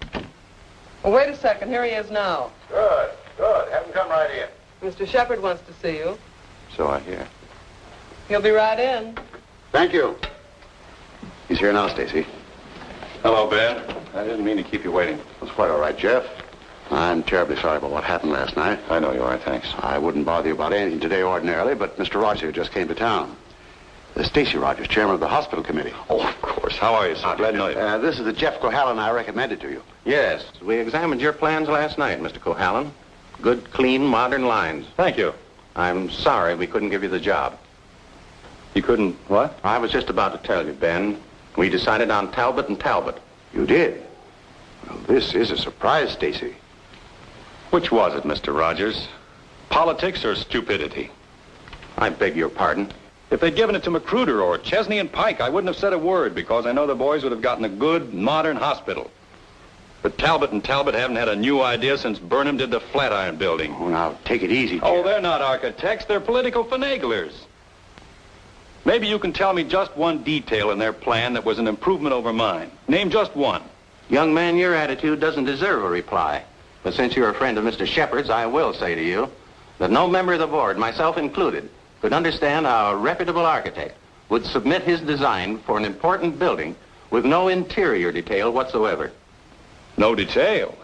Well, wait a second. Here he is now. Good, good. Have him come right in. Mr. Shepard wants to see you. So I hear. He'll be right in. Thank you. He's here now, Stacy. Hello, Ben. I didn't mean to keep you waiting. That's quite all right, Jeff. I'm terribly sorry about what happened last night. I know you are, thanks. I wouldn't bother you about anything today ordinarily, but Mr. Rogers just came to town. Stacy Rogers, chairman of the hospital committee. Oh, of course. How are you, sir? Glad to know you. This is the Jeff Cohalan I recommended to you. Yes, we examined your plans last night, Mr. Cohalan. Good, clean, modern lines. Thank you. I'm sorry we couldn't give you the job. You couldn't what? I was just about to tell you, Ben. We decided on Talbot and Talbot. You did? Well, this is a surprise, Stacy. Which was it, Mr. Rogers? Politics or stupidity? I beg your pardon. If they'd given it to Magruder or Chesney and Pike, I wouldn't have said a word because I know the boys would have gotten a good, modern hospital. But Talbot and Talbot haven't had a new idea since Burnham did the Flatiron building. Oh, now, take it easy, Jeff. Oh, they're not architects. They're political finaglers. Maybe you can tell me just one detail in their plan that was an improvement over mine. Name just one. Young man, your attitude doesn't deserve a reply. But since you're a friend of Mr. Shepard's, I will say to you that no member of the board, myself included, could understand how a reputable architect would submit his design for an important building with no interior detail whatsoever. No detail.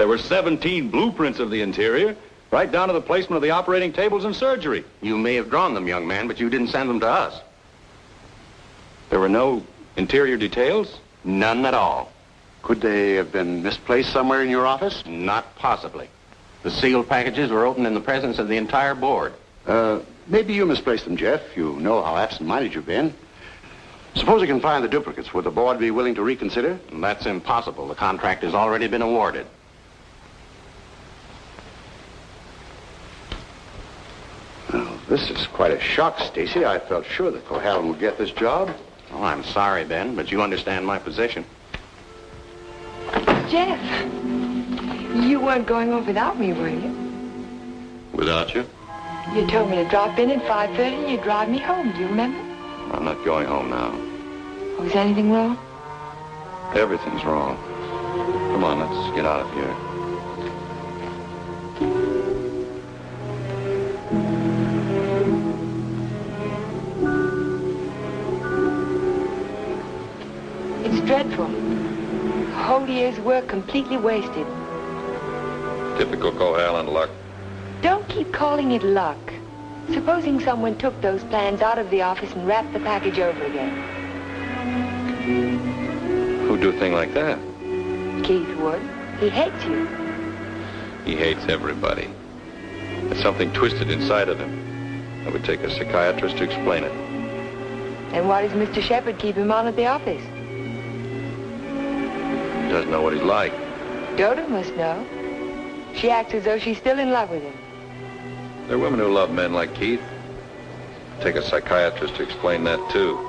There were 17 blueprints of the interior, right down to the placement of the operating tables and surgery. You may have drawn them, young man, but you didn't send them to us. There were no interior details? None at all. Could they have been misplaced somewhere in your office? Not possibly. The sealed packages were opened in the presence of the entire board. Maybe you misplaced them, Jeff. You know how absent-minded you've been. Suppose you can find the duplicates. Would the board be willing to reconsider? That's impossible. The contract has already been awarded. Well, this is quite a shock, Stacy. I felt sure that Cohalan would get this job. Oh, I'm sorry, Ben, but you understand my position. Jeff, you weren't going off without me, were you? Without you? You told me to drop in at 5:30 and you'd drive me home. Do you remember? I'm not going home now. Oh, is anything wrong? Everything's wrong. Come on, let's get out of here. It's dreadful. A whole year's work completely wasted. Typical Cohalan luck. Don't keep calling it luck. Supposing someone took those plans out of the office and wrapped the package over again. Who'd do a thing like that? Keith would. He hates you. He hates everybody. There's something twisted inside of him. It would take a psychiatrist to explain it. And why does Mr. Shepard keep him on at the office? He doesn't know what he's like. Dodo must know. She acts as though she's still in love with him. There are women who love men like Keith. Take a psychiatrist to explain that, too.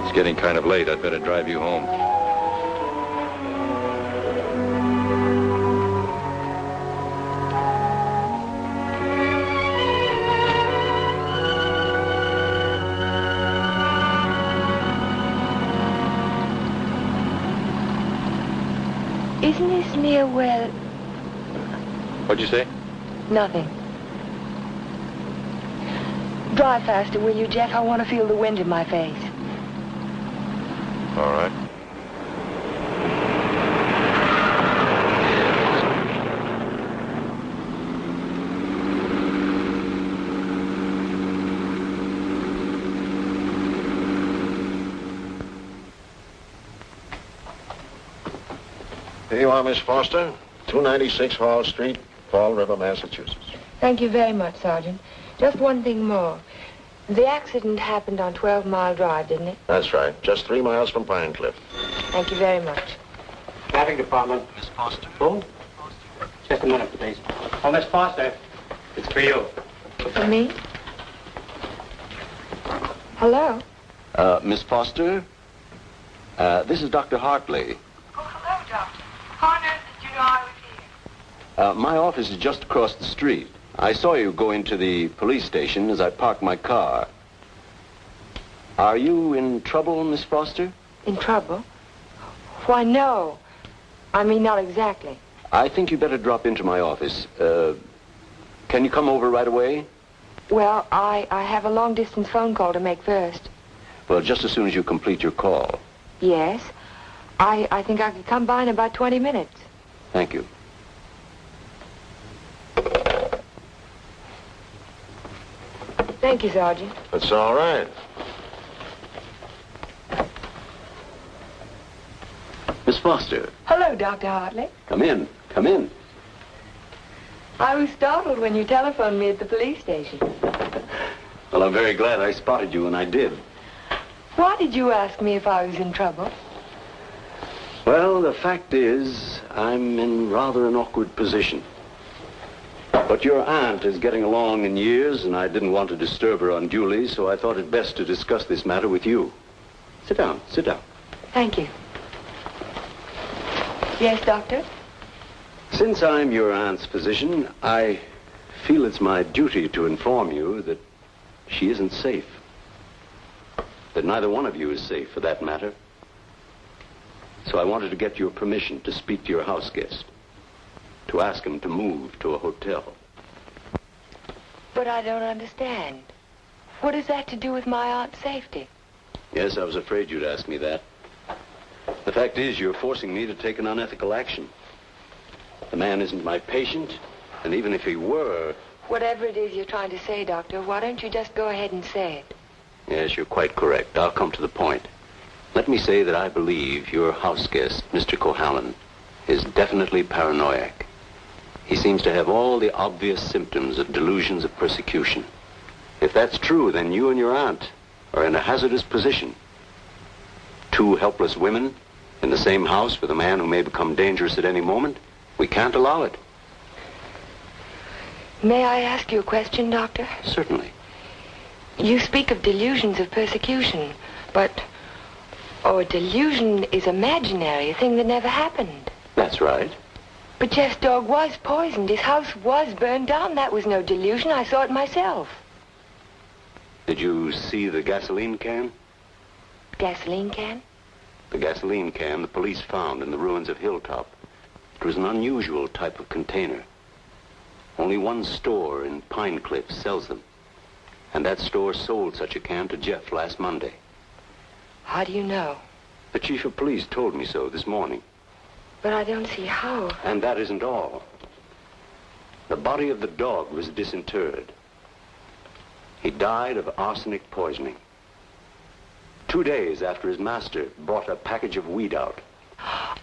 It's getting kind of late. I'd better drive you home. Isn't this near where... What'd you say? Nothing. Drive faster, will you, Jeff? I want to feel the wind in my face. All right. Here you are, Miss Foster. 296 Hall Street, Fall River, Massachusetts. Thank you very much, Sergeant. Just one thing more. The accident happened on 12 Mile Drive, didn't it? That's right. Just 3 miles from Pine Cliff. Thank you very much. Traffic department. Miss Foster. Who? Just a minute, please. Oh, Miss Foster. It's for you. For me? Hello? Miss Foster? This is Dr. Hartley. Oh, hello, Doctor. How on earth did you know I was here? My office is just across the street. I saw you go into the police station as I parked my car. Are you in trouble, Miss Foster? In trouble? Why, no. I mean, not exactly. I think you better drop into my office. Can you come over right away? Well, I have a long-distance phone call to make first. Well, just as soon as you complete your call. Yes. I think I could come by in about 20 minutes. Thank you. Thank you, Sergeant. That's all right. Miss Foster. Hello, Dr. Hartley. Come in. Come in. I was startled when you telephoned me at the police station. Well, I'm very glad I spotted you, and I did. Why did you ask me if I was in trouble? Well, the fact is, I'm in rather an awkward position. But your aunt is getting along in years, and I didn't want to disturb her unduly, so I thought it best to discuss this matter with you. Sit down, sit down. Thank you. Yes, Doctor? Since I'm your aunt's physician, I feel it's my duty to inform you that she isn't safe. That neither one of you is safe, for that matter. So I wanted to get your permission to speak to your house guest, to ask him to move to a hotel. But I don't understand. What has that to do with my aunt's safety? Yes, I was afraid you'd ask me that. The fact is, you're forcing me to take an unethical action. The man isn't my patient, and even if he were... Whatever it is you're trying to say, Doctor, why don't you just go ahead and say it? Yes, you're quite correct. I'll come to the point. Let me say that I believe your house guest, Mr. Cohalan, is definitely paranoiac. He seems to have all the obvious symptoms of delusions of persecution. If that's true, then you and your aunt are in a hazardous position. Two helpless women in the same house with a man who may become dangerous at any moment. We can't allow it. May I ask you a question, Doctor? Certainly. You speak of delusions of persecution, but... Oh, a delusion is imaginary, a thing that never happened. That's right. But Jeff's dog was poisoned. His house was burned down. That was no delusion. I saw it myself. Did you see the gasoline can? Gasoline can? The gasoline can the police found in the ruins of Hilltop. It was an unusual type of container. Only one store in Pine Cliff sells them. And that store sold such a can to Jeff last Monday. How do you know? The chief of police told me so this morning. But I don't see how. And that isn't all. The body of the dog was disinterred. He died of arsenic poisoning. 2 days after his master brought a package of weed out.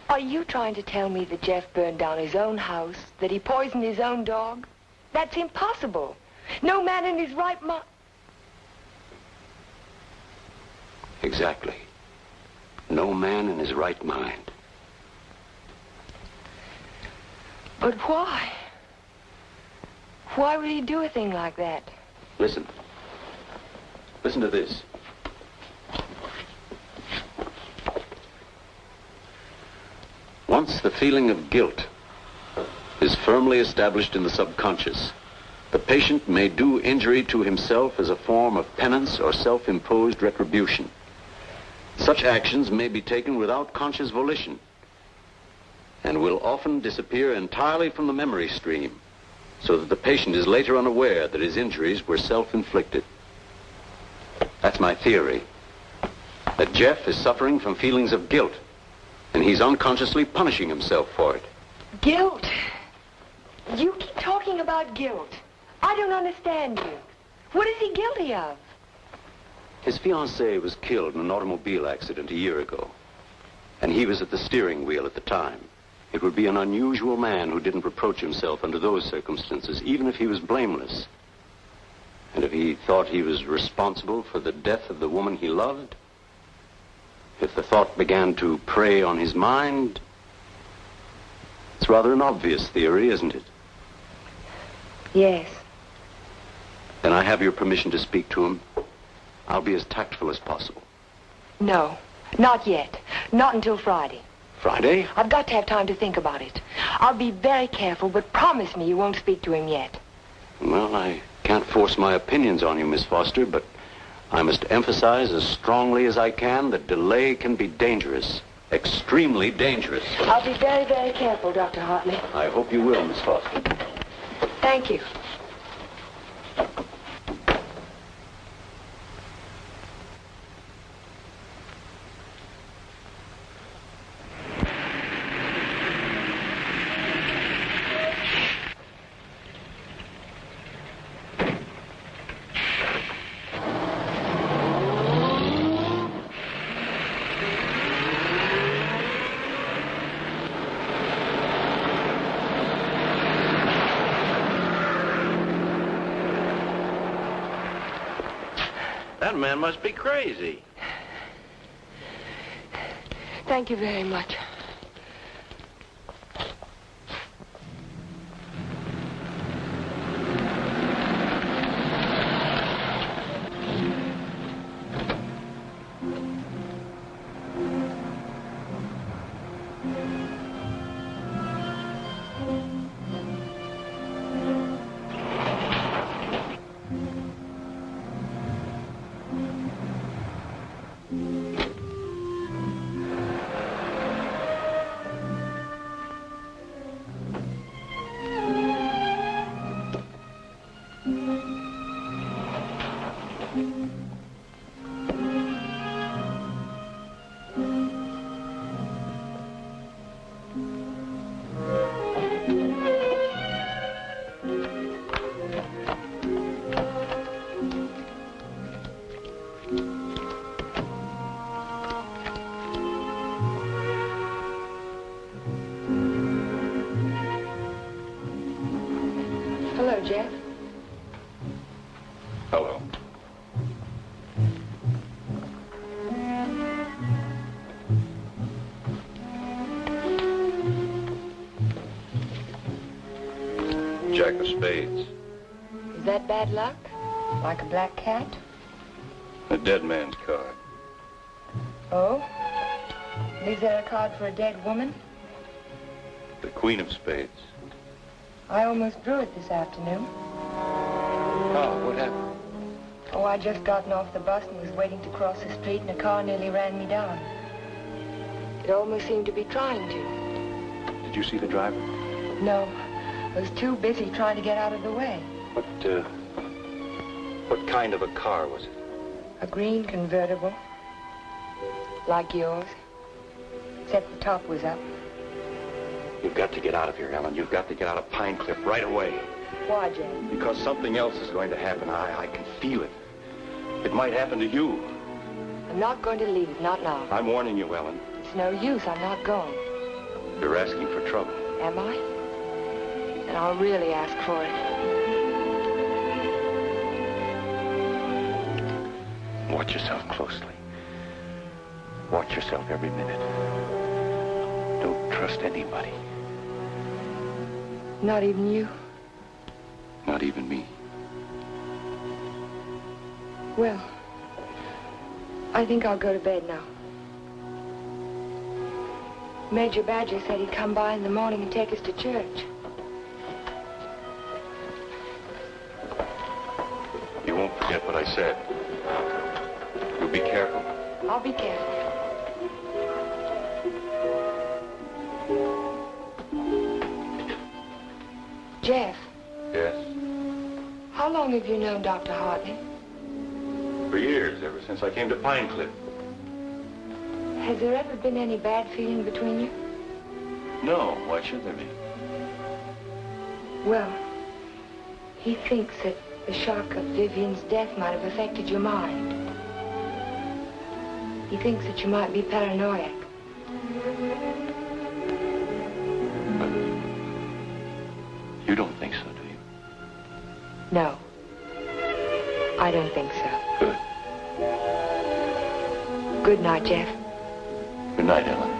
Are you trying to tell me that Jeff burned down his own house, that he poisoned his own dog? That's impossible. No man in his right mind... Exactly. No man in his right mind. But why? Why would he do a thing like that? Listen. Listen to this. Once the feeling of guilt is firmly established in the subconscious, the patient may do injury to himself as a form of penance or self-imposed retribution. Such actions may be taken without conscious volition and will often disappear entirely from the memory stream, so that the patient is later unaware that his injuries were self-inflicted. That's my theory, that Jeff is suffering from feelings of guilt, and he's unconsciously punishing himself for it. Guilt? You keep talking about guilt. I don't understand you. What is he guilty of? His fiancée was killed in an automobile accident a year ago, and he was at the steering wheel at the time. It would be an unusual man who didn't reproach himself under those circumstances, even if he was blameless. And if he thought he was responsible for the death of the woman he loved, if the thought began to prey on his mind, it's rather an obvious theory, isn't it? Yes. Then I have your permission to speak to him. I'll be as tactful as possible. No, not yet. Not until Friday. Friday? I've got to have time to think about it. I'll be very careful, but promise me you won't speak to him yet. Well, I can't force my opinions on you, Miss Foster, but I must emphasize as strongly as I can that delay can be dangerous. Extremely dangerous. I'll be very, very careful, Dr. Hartley. I hope you will, Miss Foster. Thank you. That man must be crazy. Thank you very much. Jack of spades. Is that bad luck? Like a black cat? A dead man's card. Oh? Is there a card for a dead woman? The Queen of Spades. I almost drew it this afternoon. Oh, what happened? Oh, I just gotten off the bus and was waiting to cross the street and a car nearly ran me down. It almost seemed to be trying to. Did you see the driver? No. I was too busy trying to get out of the way. What kind of a car was it? A green convertible. Like yours. Except the top was up. You've got to get out of here, Ellen. You've got to get out of Pine Cliff right away. Why, Jane? Because something else is going to happen. I can feel it. It might happen to you. I'm not going to leave, not now. I'm warning you, Ellen. It's no use, I'm not going. You're asking for trouble. Am I? Then I'll really ask for it. Watch yourself closely. Watch yourself every minute. Don't trust anybody. Not even you? Not even me. Well, I think I'll go to bed now. Major Badger said he'd come by in the morning and take us to church. You won't forget what I said. You'll be careful. I'll be careful. Jeff. Yes? How long have you known Dr. Hartley? For years, ever since I came to Pine Cliff. Has there ever been any bad feeling between you? No, why should there be? Well, he thinks that the shock of Vivian's death might have affected your mind. He thinks that you might be paranoid. You don't think so, do you? No. I don't think so. Good. Good night, Jeff. Good night, Ellen.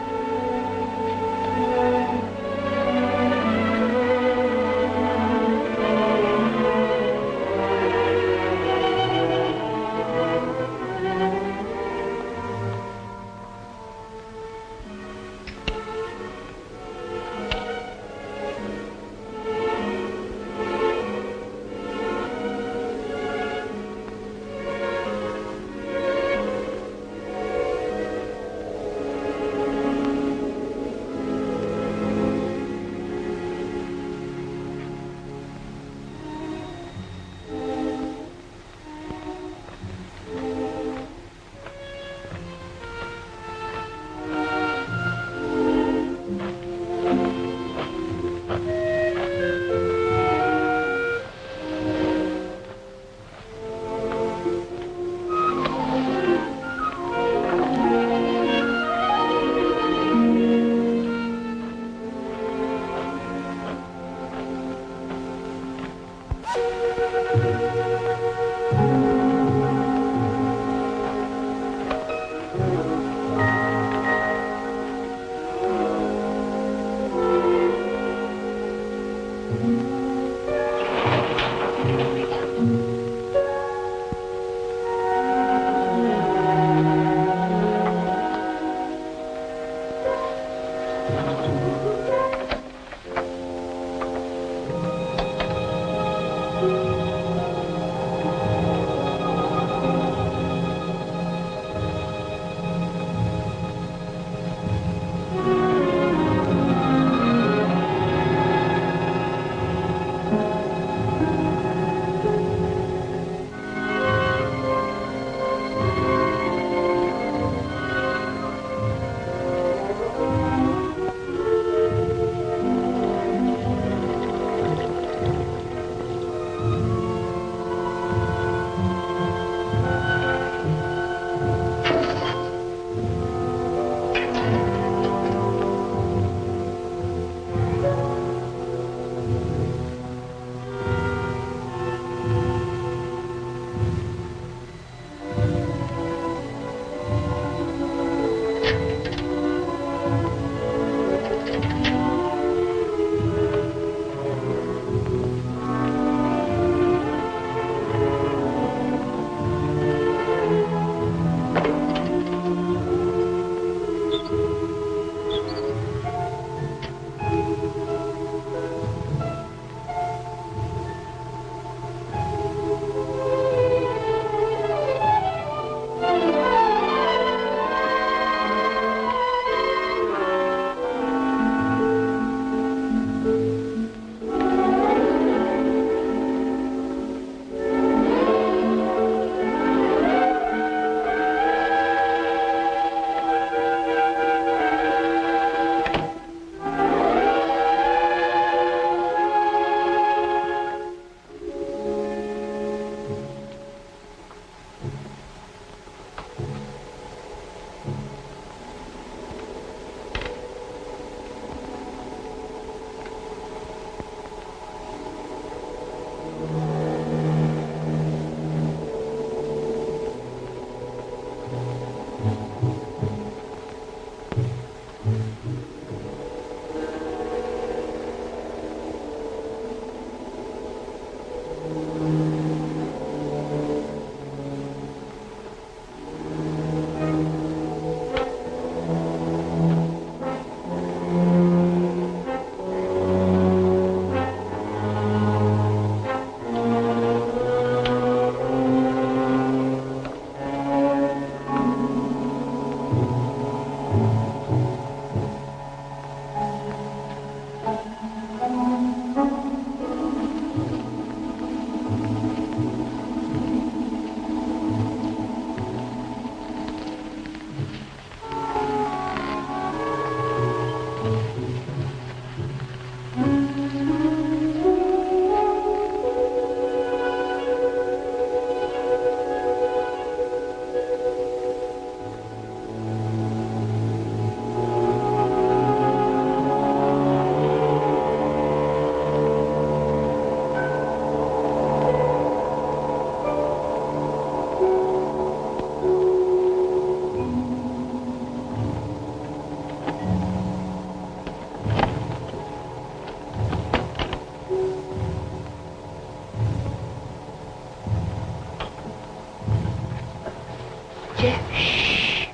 Jeff. Shh.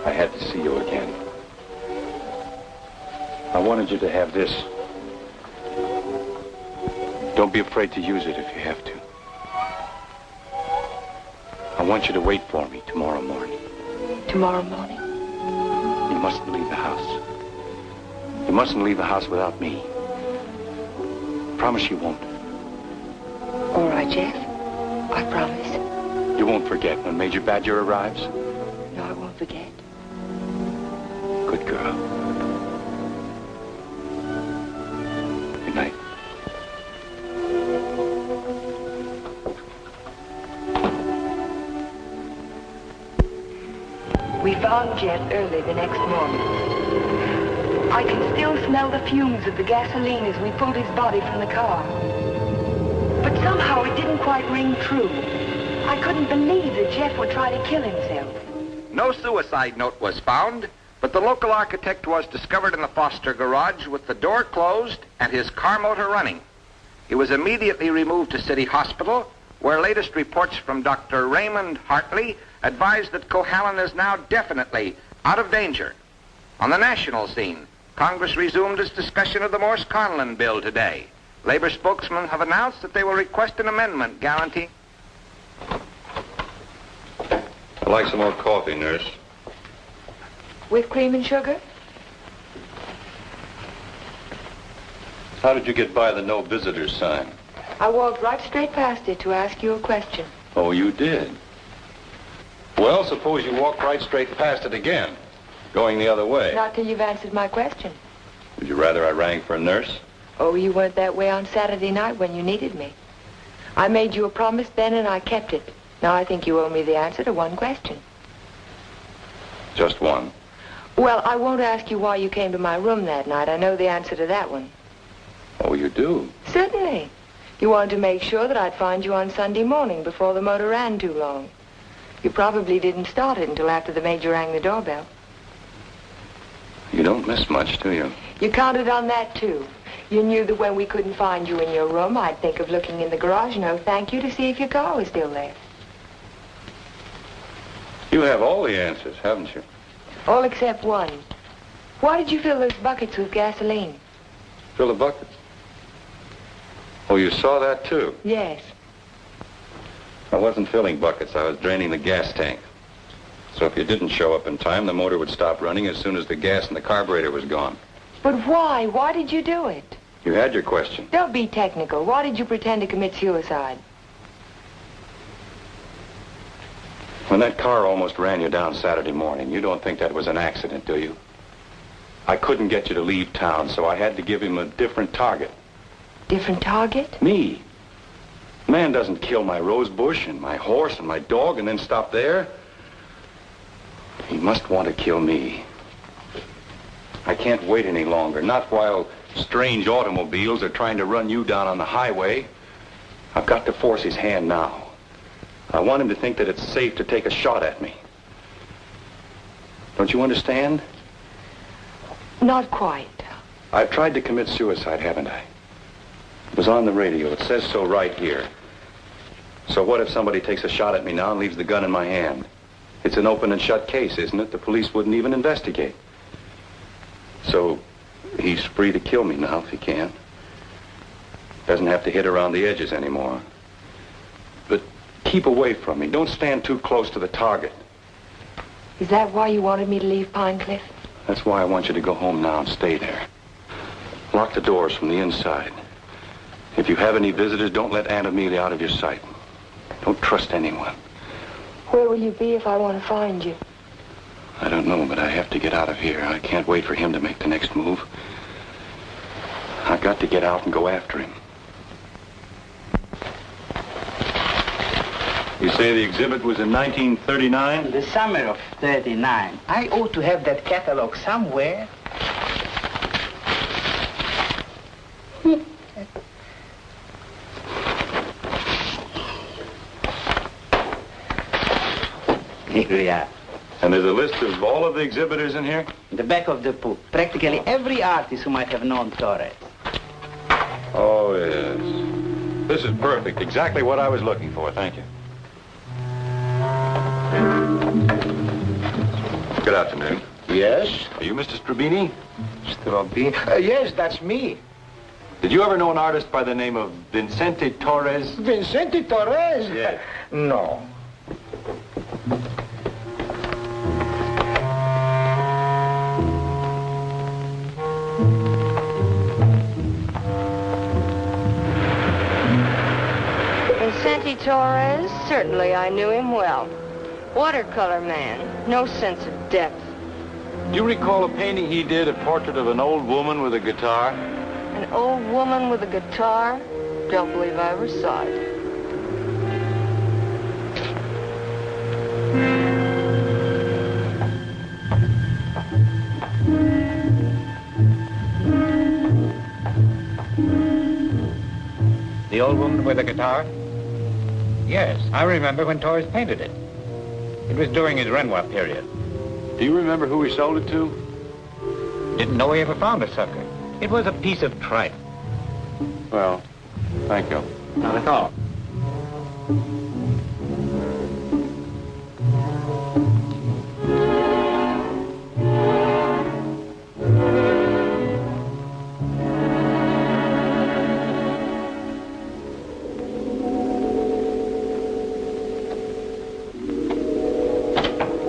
I had to see you again. I wanted you to have this. Don't be afraid to use it if you have to. I want you to wait for me tomorrow morning. Tomorrow morning? You mustn't leave the house. You mustn't leave the house without me. Promise you won't. All right, Jeff. I promise. You won't forget when Major Badger arrives? No, I won't forget. Good girl. Good night. We found Jeff early the next morning. I can still smell the fumes of the gasoline as we pulled his body from the car. But somehow it didn't quite ring true. I couldn't believe that Jeff would try to kill himself. No suicide note was found, but the local architect was discovered in the Foster garage with the door closed and his car motor running. He was immediately removed to City Hospital, where latest reports from Dr. Raymond Hartley advised that Cohalan is now definitely out of danger. On the national scene, Congress resumed its discussion of the Morse-Conlon bill today. Labor spokesmen have announced that they will request an amendment guaranteeing... I'd like some more coffee, nurse. With cream and sugar? How did you get by the no visitors sign? I walked right straight past it to ask you a question. Oh, you did? Well, suppose you walk right straight past it again, going the other way. Not till you've answered my question. Would you rather I rang for a nurse? Oh, you weren't that way on Saturday night when you needed me. I made you a promise then and I kept it. Now I think you owe me the answer to one question. Just one. Well, I won't ask you why you came to my room that night. I know the answer to that one. Oh, you do? Certainly. You wanted to make sure that I'd find you on Sunday morning before the motor ran too long. You probably didn't start it until after the major rang the doorbell. You don't miss much, do you? You counted on that, too. You knew that when we couldn't find you in your room, I'd think of looking in the garage, no thank you, to see if your car was still there. You have all the answers, haven't you? All except one. Why did you fill those buckets with gasoline? Fill the buckets? Oh, you saw that, too? Yes. I wasn't filling buckets. I was draining the gas tank. So if you didn't show up in time, the motor would stop running as soon as the gas in the carburetor was gone. But why? Why did you do it? You had your question. Don't be technical. Why did you pretend to commit suicide? When that car almost ran you down Saturday morning, you don't think that was an accident, do you? I couldn't get you to leave town, so I had to give him a different target. Different target? Me. Man doesn't kill my rose bush and my horse and my dog and then stop there. He must want to kill me. I can't wait any longer, not while strange automobiles are trying to run you down on the highway. I've got to force his hand now. I want him to think that it's safe to take a shot at me. Don't you understand? Not quite. I've tried to commit suicide, haven't I? It was on the radio. It says so right here. So what if somebody takes a shot at me now and leaves the gun in my hand? It's an open and shut case, isn't it? The police wouldn't even investigate. So he's free to kill me now if he can. Doesn't have to hit around the edges anymore. But keep away from me. Don't stand too close to the target. Is that why you wanted me to leave Pine Cliff? That's why I want you to go home now and stay there. Lock the doors from the inside. If you have any visitors, don't let Aunt Amelia out of your sight. Don't trust anyone. Where will you be if I want to find you? I don't know, but I have to get out of here. I can't wait for him to make the next move. I've got to get out and go after him. You say the exhibit was in 1939? The summer of 39. I ought to have that catalog somewhere. Here we are. And there's a list of all of the exhibitors in here? In the back of the book. Practically every artist who might have known Torres. Oh, Oh, yes. This is perfect. Exactly what I was looking for. Thank you. Good afternoon. Yes? Are you Mr. Strabini? Strabini? Yes, that's me. Did you ever know an artist by the name of Vicente Torres? Vicente Torres? Yes. No. Vicente Torres? Certainly I knew him well. Watercolor man. No sense of depth. Do you recall a painting he did, a portrait of an old woman with a guitar? An old woman with a guitar? Don't believe I ever saw it. The old woman with the guitar? Yes, I remember when Torres painted it. It was during his Renoir period. Do you remember who he sold it to? Didn't know he ever found a sucker. It was a piece of tripe. Well, thank you. Not at all.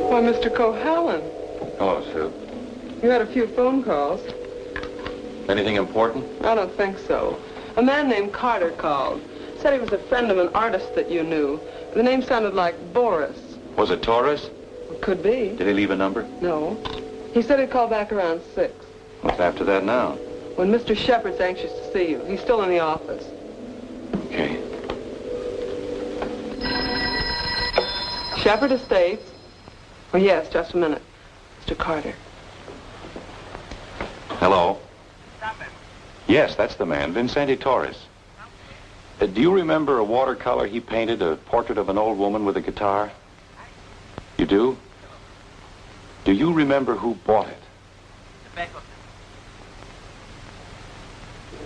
Why, Mr. Cohalan, Hello, Sue. you had a few phone calls. Anything important? I don't think so. A man named Carter called. Said he was a friend of an artist that you knew. The name sounded like Boris. Was it Torres? Could be. Did he leave a number? No. He said he'd call back around 6. What's after that now? When Mr. Shepard's anxious to see you. He's still in the office. Okay. Shepard Estates. Oh, yes, just a minute. Mr. Carter. Hello? Yes, that's the man, Vicente Torres. Do you remember a watercolor he painted, a portrait of an old woman with a guitar? You do? Do you remember who bought it?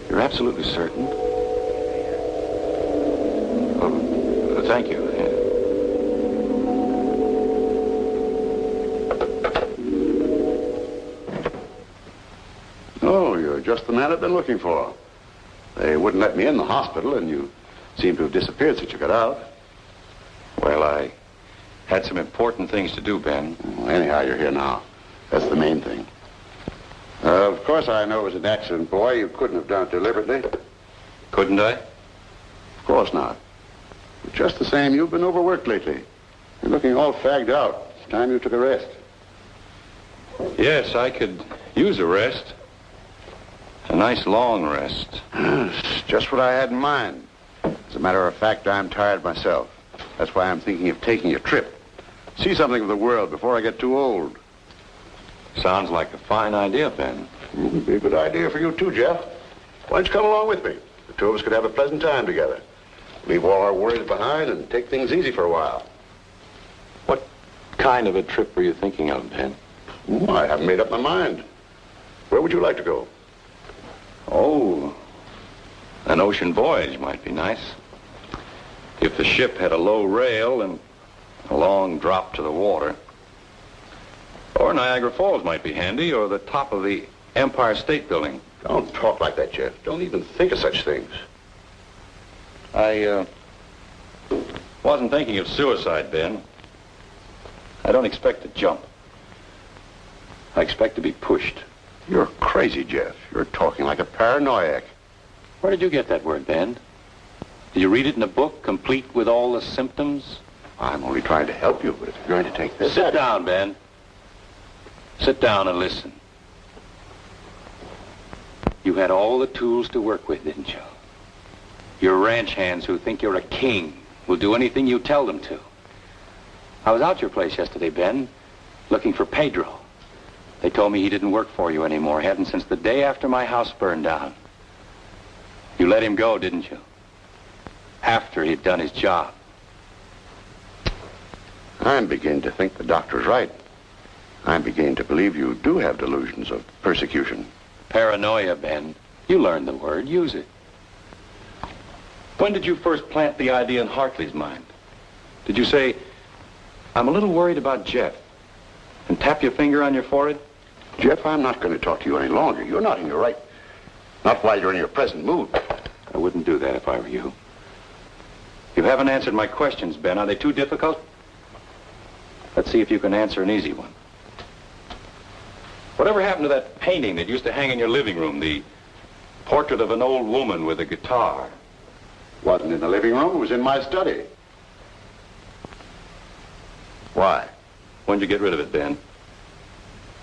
You're absolutely certain? Oh, thank you. Oh, you're just the man I've been looking for. They wouldn't let me in the hospital, and you seem to have disappeared since you got out. Well, I had some important things to do, Ben. Well, anyhow, you're here now. That's the main thing. Of course, I know it was an accident, boy. You couldn't have done it deliberately. Couldn't I? Of course not. But just the same, you've been overworked lately. You're looking all fagged out. It's time you took a rest. Yes, I could use a rest. A nice long rest. It's just what I had in mind. As a matter of fact, I'm tired myself. That's why I'm thinking of taking a trip. See something of the world before I get too old. Sounds like a fine idea, Ben. It would be a good idea for you too, Jeff. Why don't you come along with me? The two of us could have a pleasant time together. Leave all our worries behind and take things easy for a while. What kind of a trip were you thinking of, Ben? Oh, I haven't made up my mind. Where would you like to go? Oh, an ocean voyage might be nice. If the ship had a low rail and a long drop to the water. Or Niagara Falls might be handy, or the top of the Empire State Building. Don't talk like that, Jeff. Don't even think of such things. I wasn't thinking of suicide, Ben. I don't expect to jump. I expect to be pushed. You're crazy, Jeff. You're talking like a paranoiac. Where did you get that word, Ben? Did you read it in a book, complete with all the symptoms? I'm only trying to help you, but if you're going to take this... Sit down, Ben. Sit down and listen. You had all the tools to work with, didn't you? Your ranch hands who think you're a king will do anything you tell them to. I was out your place yesterday, Ben, looking for Pedro. They told me he didn't work for you anymore. Hadn't since the day after my house burned down. You let him go, didn't you? After he'd done his job. I'm beginning to think the doctor's right. I'm beginning to believe you do have delusions of persecution. Paranoia, Ben. You learned the word. Use it. When did you first plant the idea in Hartley's mind? Did you say, I'm a little worried about Jeff, and tap your finger on your forehead? Jeff, I'm not going to talk to you any longer. You're not in your right. Not while you're in your present mood. I wouldn't do that if I were you. You haven't answered my questions, Ben. Are they too difficult? Let's see if you can answer an easy one. Whatever happened to that painting that used to hang in your living room, the portrait of an old woman with a guitar? Wasn't in the living room, it was in my study. Why? When'd you get rid of it, Ben?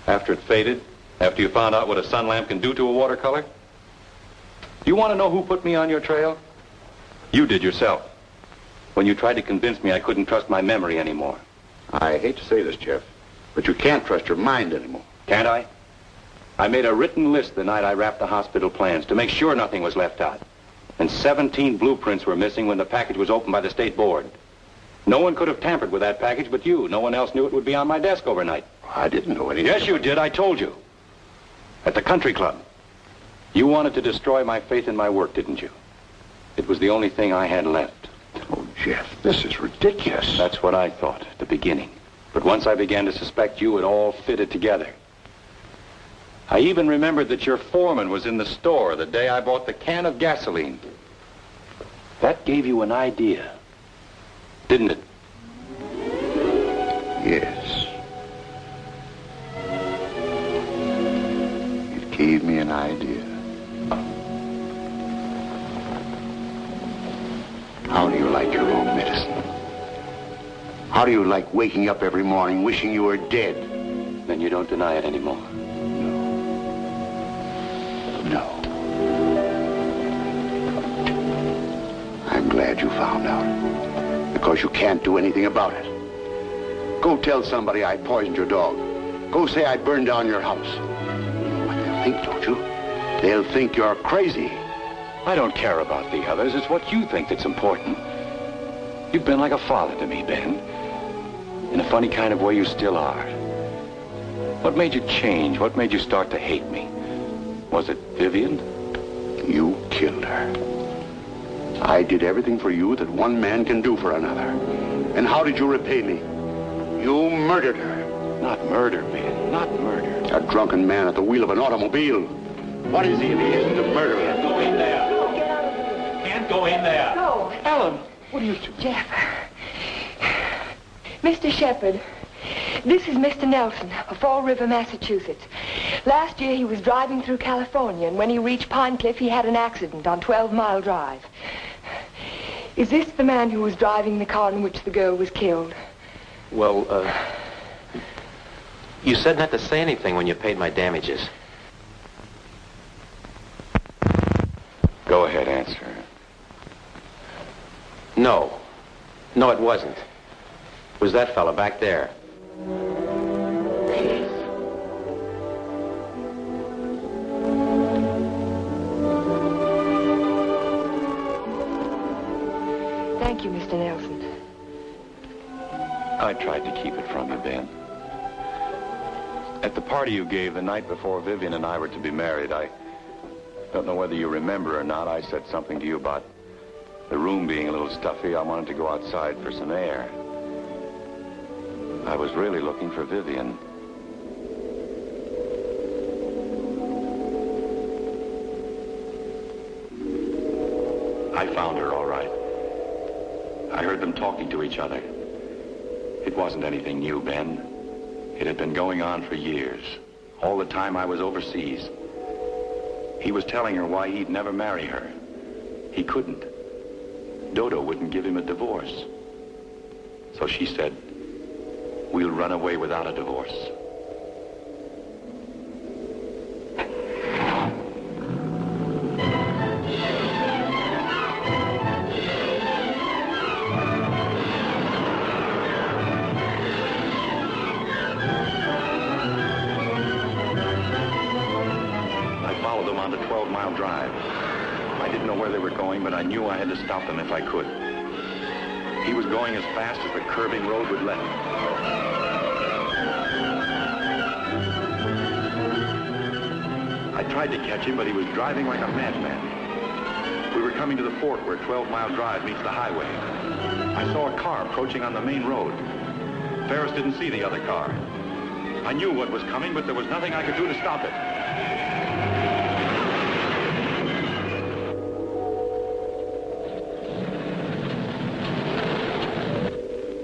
After it faded? After you found out what a sun lamp can do to a watercolor? Do you want to know who put me on your trail? You did yourself. When you tried to convince me I couldn't trust my memory anymore. I hate to say this, Jeff, but you can't trust your mind anymore. Can't I? I made a written list the night I wrapped the hospital plans to make sure nothing was left out. And 17 blueprints were missing when the package was opened by the state board. No one could have tampered with that package but you. No one else knew it would be on my desk overnight. I didn't know anything. Yes, you did. I told you. At the country club. You wanted to destroy my faith in my work, didn't you? It was the only thing I had left. Oh, Jeff, this is ridiculous. That's what I thought at the beginning. But once I began to suspect you, it all fitted together. I even remembered that your foreman was in the store the day I bought the can of gasoline. That gave you an idea, didn't it? Yes. It gave me an idea. How do you like your own medicine? How do you like waking up every morning wishing you were dead? Then you don't deny it anymore. No. I'm glad you found out. Because you can't do anything about it. Go tell somebody I poisoned your dog. Go say I burned down your house. You know what they'll think, don't you? They'll think you're crazy. I don't care about the others. It's what you think that's important. You've been like a father to me, Ben. In a funny kind of way, you still are. What made you change? What made you start to hate me? Was it Vivian? You killed her. I did everything for you that one man can do for another. And how did you repay me? You murdered her. Not murder, Ben. Not murder. A drunken man at the wheel of an automobile. What is he if he isn't a murderer? Can't go in there. Can't go in there. No. Ellen, what are you two? Jeff. Mr. Shepard, this is Mr. Nelson of Fall River, Massachusetts. Last year he was driving through California, and when he reached Pine Cliff, he had an accident on 12 Mile Drive. Is this the man who was driving the car in which the girl was killed? Well, you said not to say anything when you paid my damages. Go ahead, answer. No. No, it wasn't. It was that fella back there. Thank you, Mr. Nelson. I tried to keep it from you, Ben. At the party you gave the night before Vivian and I were to be married, I don't know whether you remember or not, I said something to you about the room being a little stuffy. I wanted to go outside for some air. I was really looking for Vivian. I found her, all right. I heard them talking to each other. It wasn't anything new, Ben. It had been going on for years. All the time I was overseas. He was telling her why he'd never marry her. He couldn't. Dodo wouldn't give him a divorce. So she said, we'll run away without a divorce. On the 12 Mile Drive. I didn't know where they were going, but I knew I had to stop them if I could. He was going as fast as the curving road would let him. I tried to catch him, but he was driving like a madman. We were coming to the fort where 12 Mile Drive meets the highway. I saw a car approaching on the main road. Ferris didn't see the other car. I knew what was coming, but there was nothing I could do to stop it.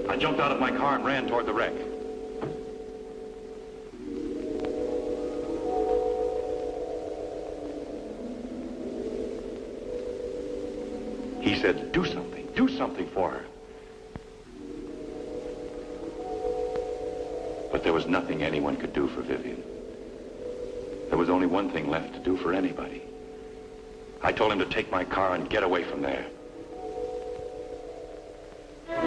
I jumped out of my car and ran toward the wreck. He said, do something for her. But there was nothing anyone could do for Vivian. There was only one thing left to do for anybody. I told him to take my car and get away from there. I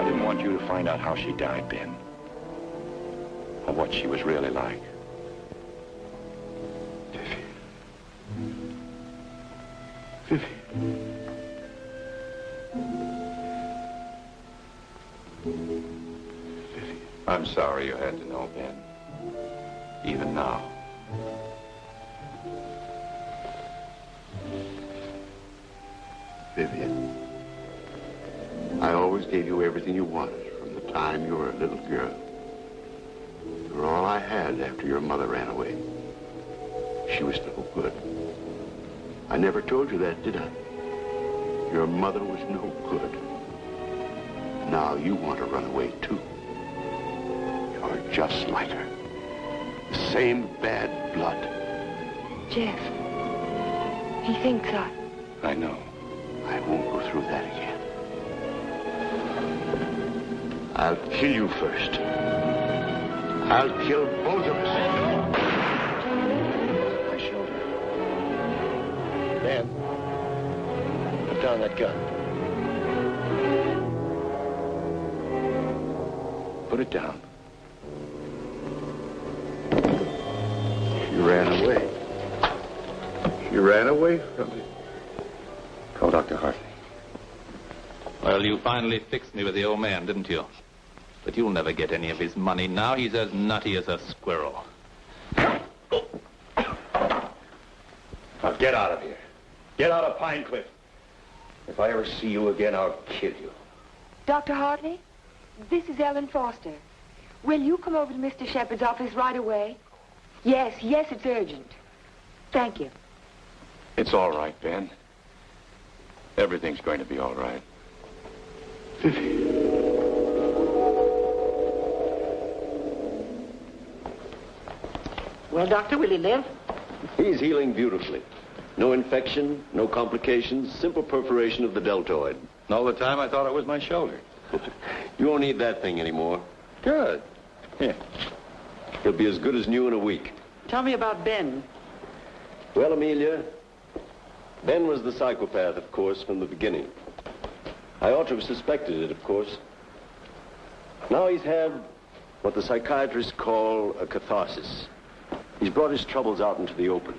didn't want you to find out how she died, Ben. Or what she was really like. Vivian. I'm sorry you had to know, Ben. Even now. Vivian, I always gave you everything you wanted from the time you were a little girl. You were all I had after your mother ran away. She was no good. I never told you that, did I? Your mother was no good. Now you want to run away, too. You're just like her. The same bad blood. Jeff, he thinks I know. I won't go through that again. I'll kill you first. I'll kill both of us. My shoulder. Dan, put down that gun. Put it down. She ran away. She ran away from me. Call Dr. Hartley. Well, you finally fixed me with the old man, didn't you? But you'll never get any of his money now. He's as nutty as a squirrel. Now get out of here. Get out of Pine Cliff. If I ever see you again, I'll kill you. Dr. Hartley, this is Ellen Foster. Will you come over to Mr. Shepard's office right away? Yes, it's urgent. Thank you. It's all right, Ben. Everything's going to be all right. Vivian. Well, Doctor, will he live? He's healing beautifully. No infection, no complications, simple perforation of the deltoid. And all the time I thought it was my shoulder. You won't need that thing anymore. Good. Here. He'll be as good as new in a week. Tell me about Ben. Well, Amelia, Ben was the psychopath, of course, from the beginning. I ought to have suspected it, of course. Now he's had what the psychiatrists call a catharsis. He's brought his troubles out into the open.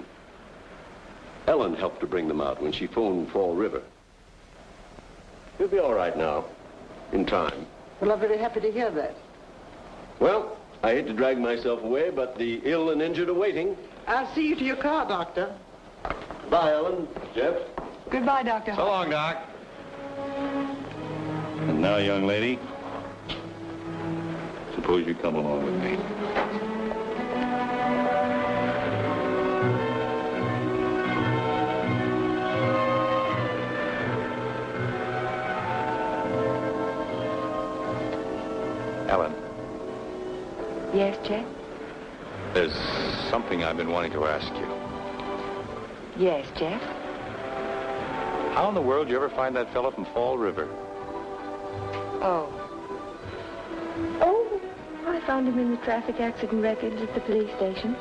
Ellen helped to bring them out when she phoned Fall River. He'll be all right now, in time. Well, I'm very happy to hear that. Well, I hate to drag myself away, but the ill and injured are waiting. I'll see you to your car, Doctor. Bye, Ellen. Jeff? Goodbye, Dr. So long, Doc. And now, young lady, suppose you come along with me. Ellen. Yes, Jeff? There's something I've been wanting to ask you. Yes, Jeff? How in the world did you ever find that fellow from Fall River? Oh, I found him in the traffic accident records at the police station.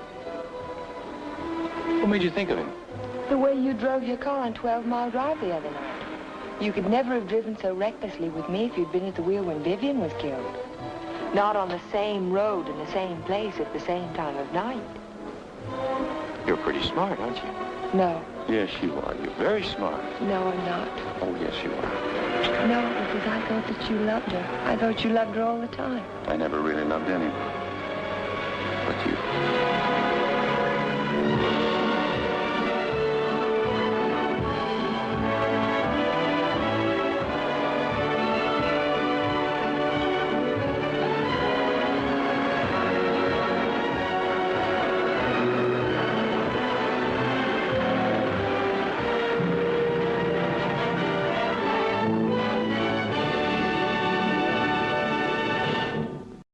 What made you think of him? The way you drove your car on 12 Mile Drive the other night. You could never have driven so recklessly with me if you'd been at the wheel when Vivian was killed. Not on the same road in the same place at the same time of night. You're pretty smart, aren't you? No. Yes, you are. You're very smart. No, I'm not. Oh, yes, you are. No, because I thought that you loved her. I thought you loved her all the time. I never really loved anyone.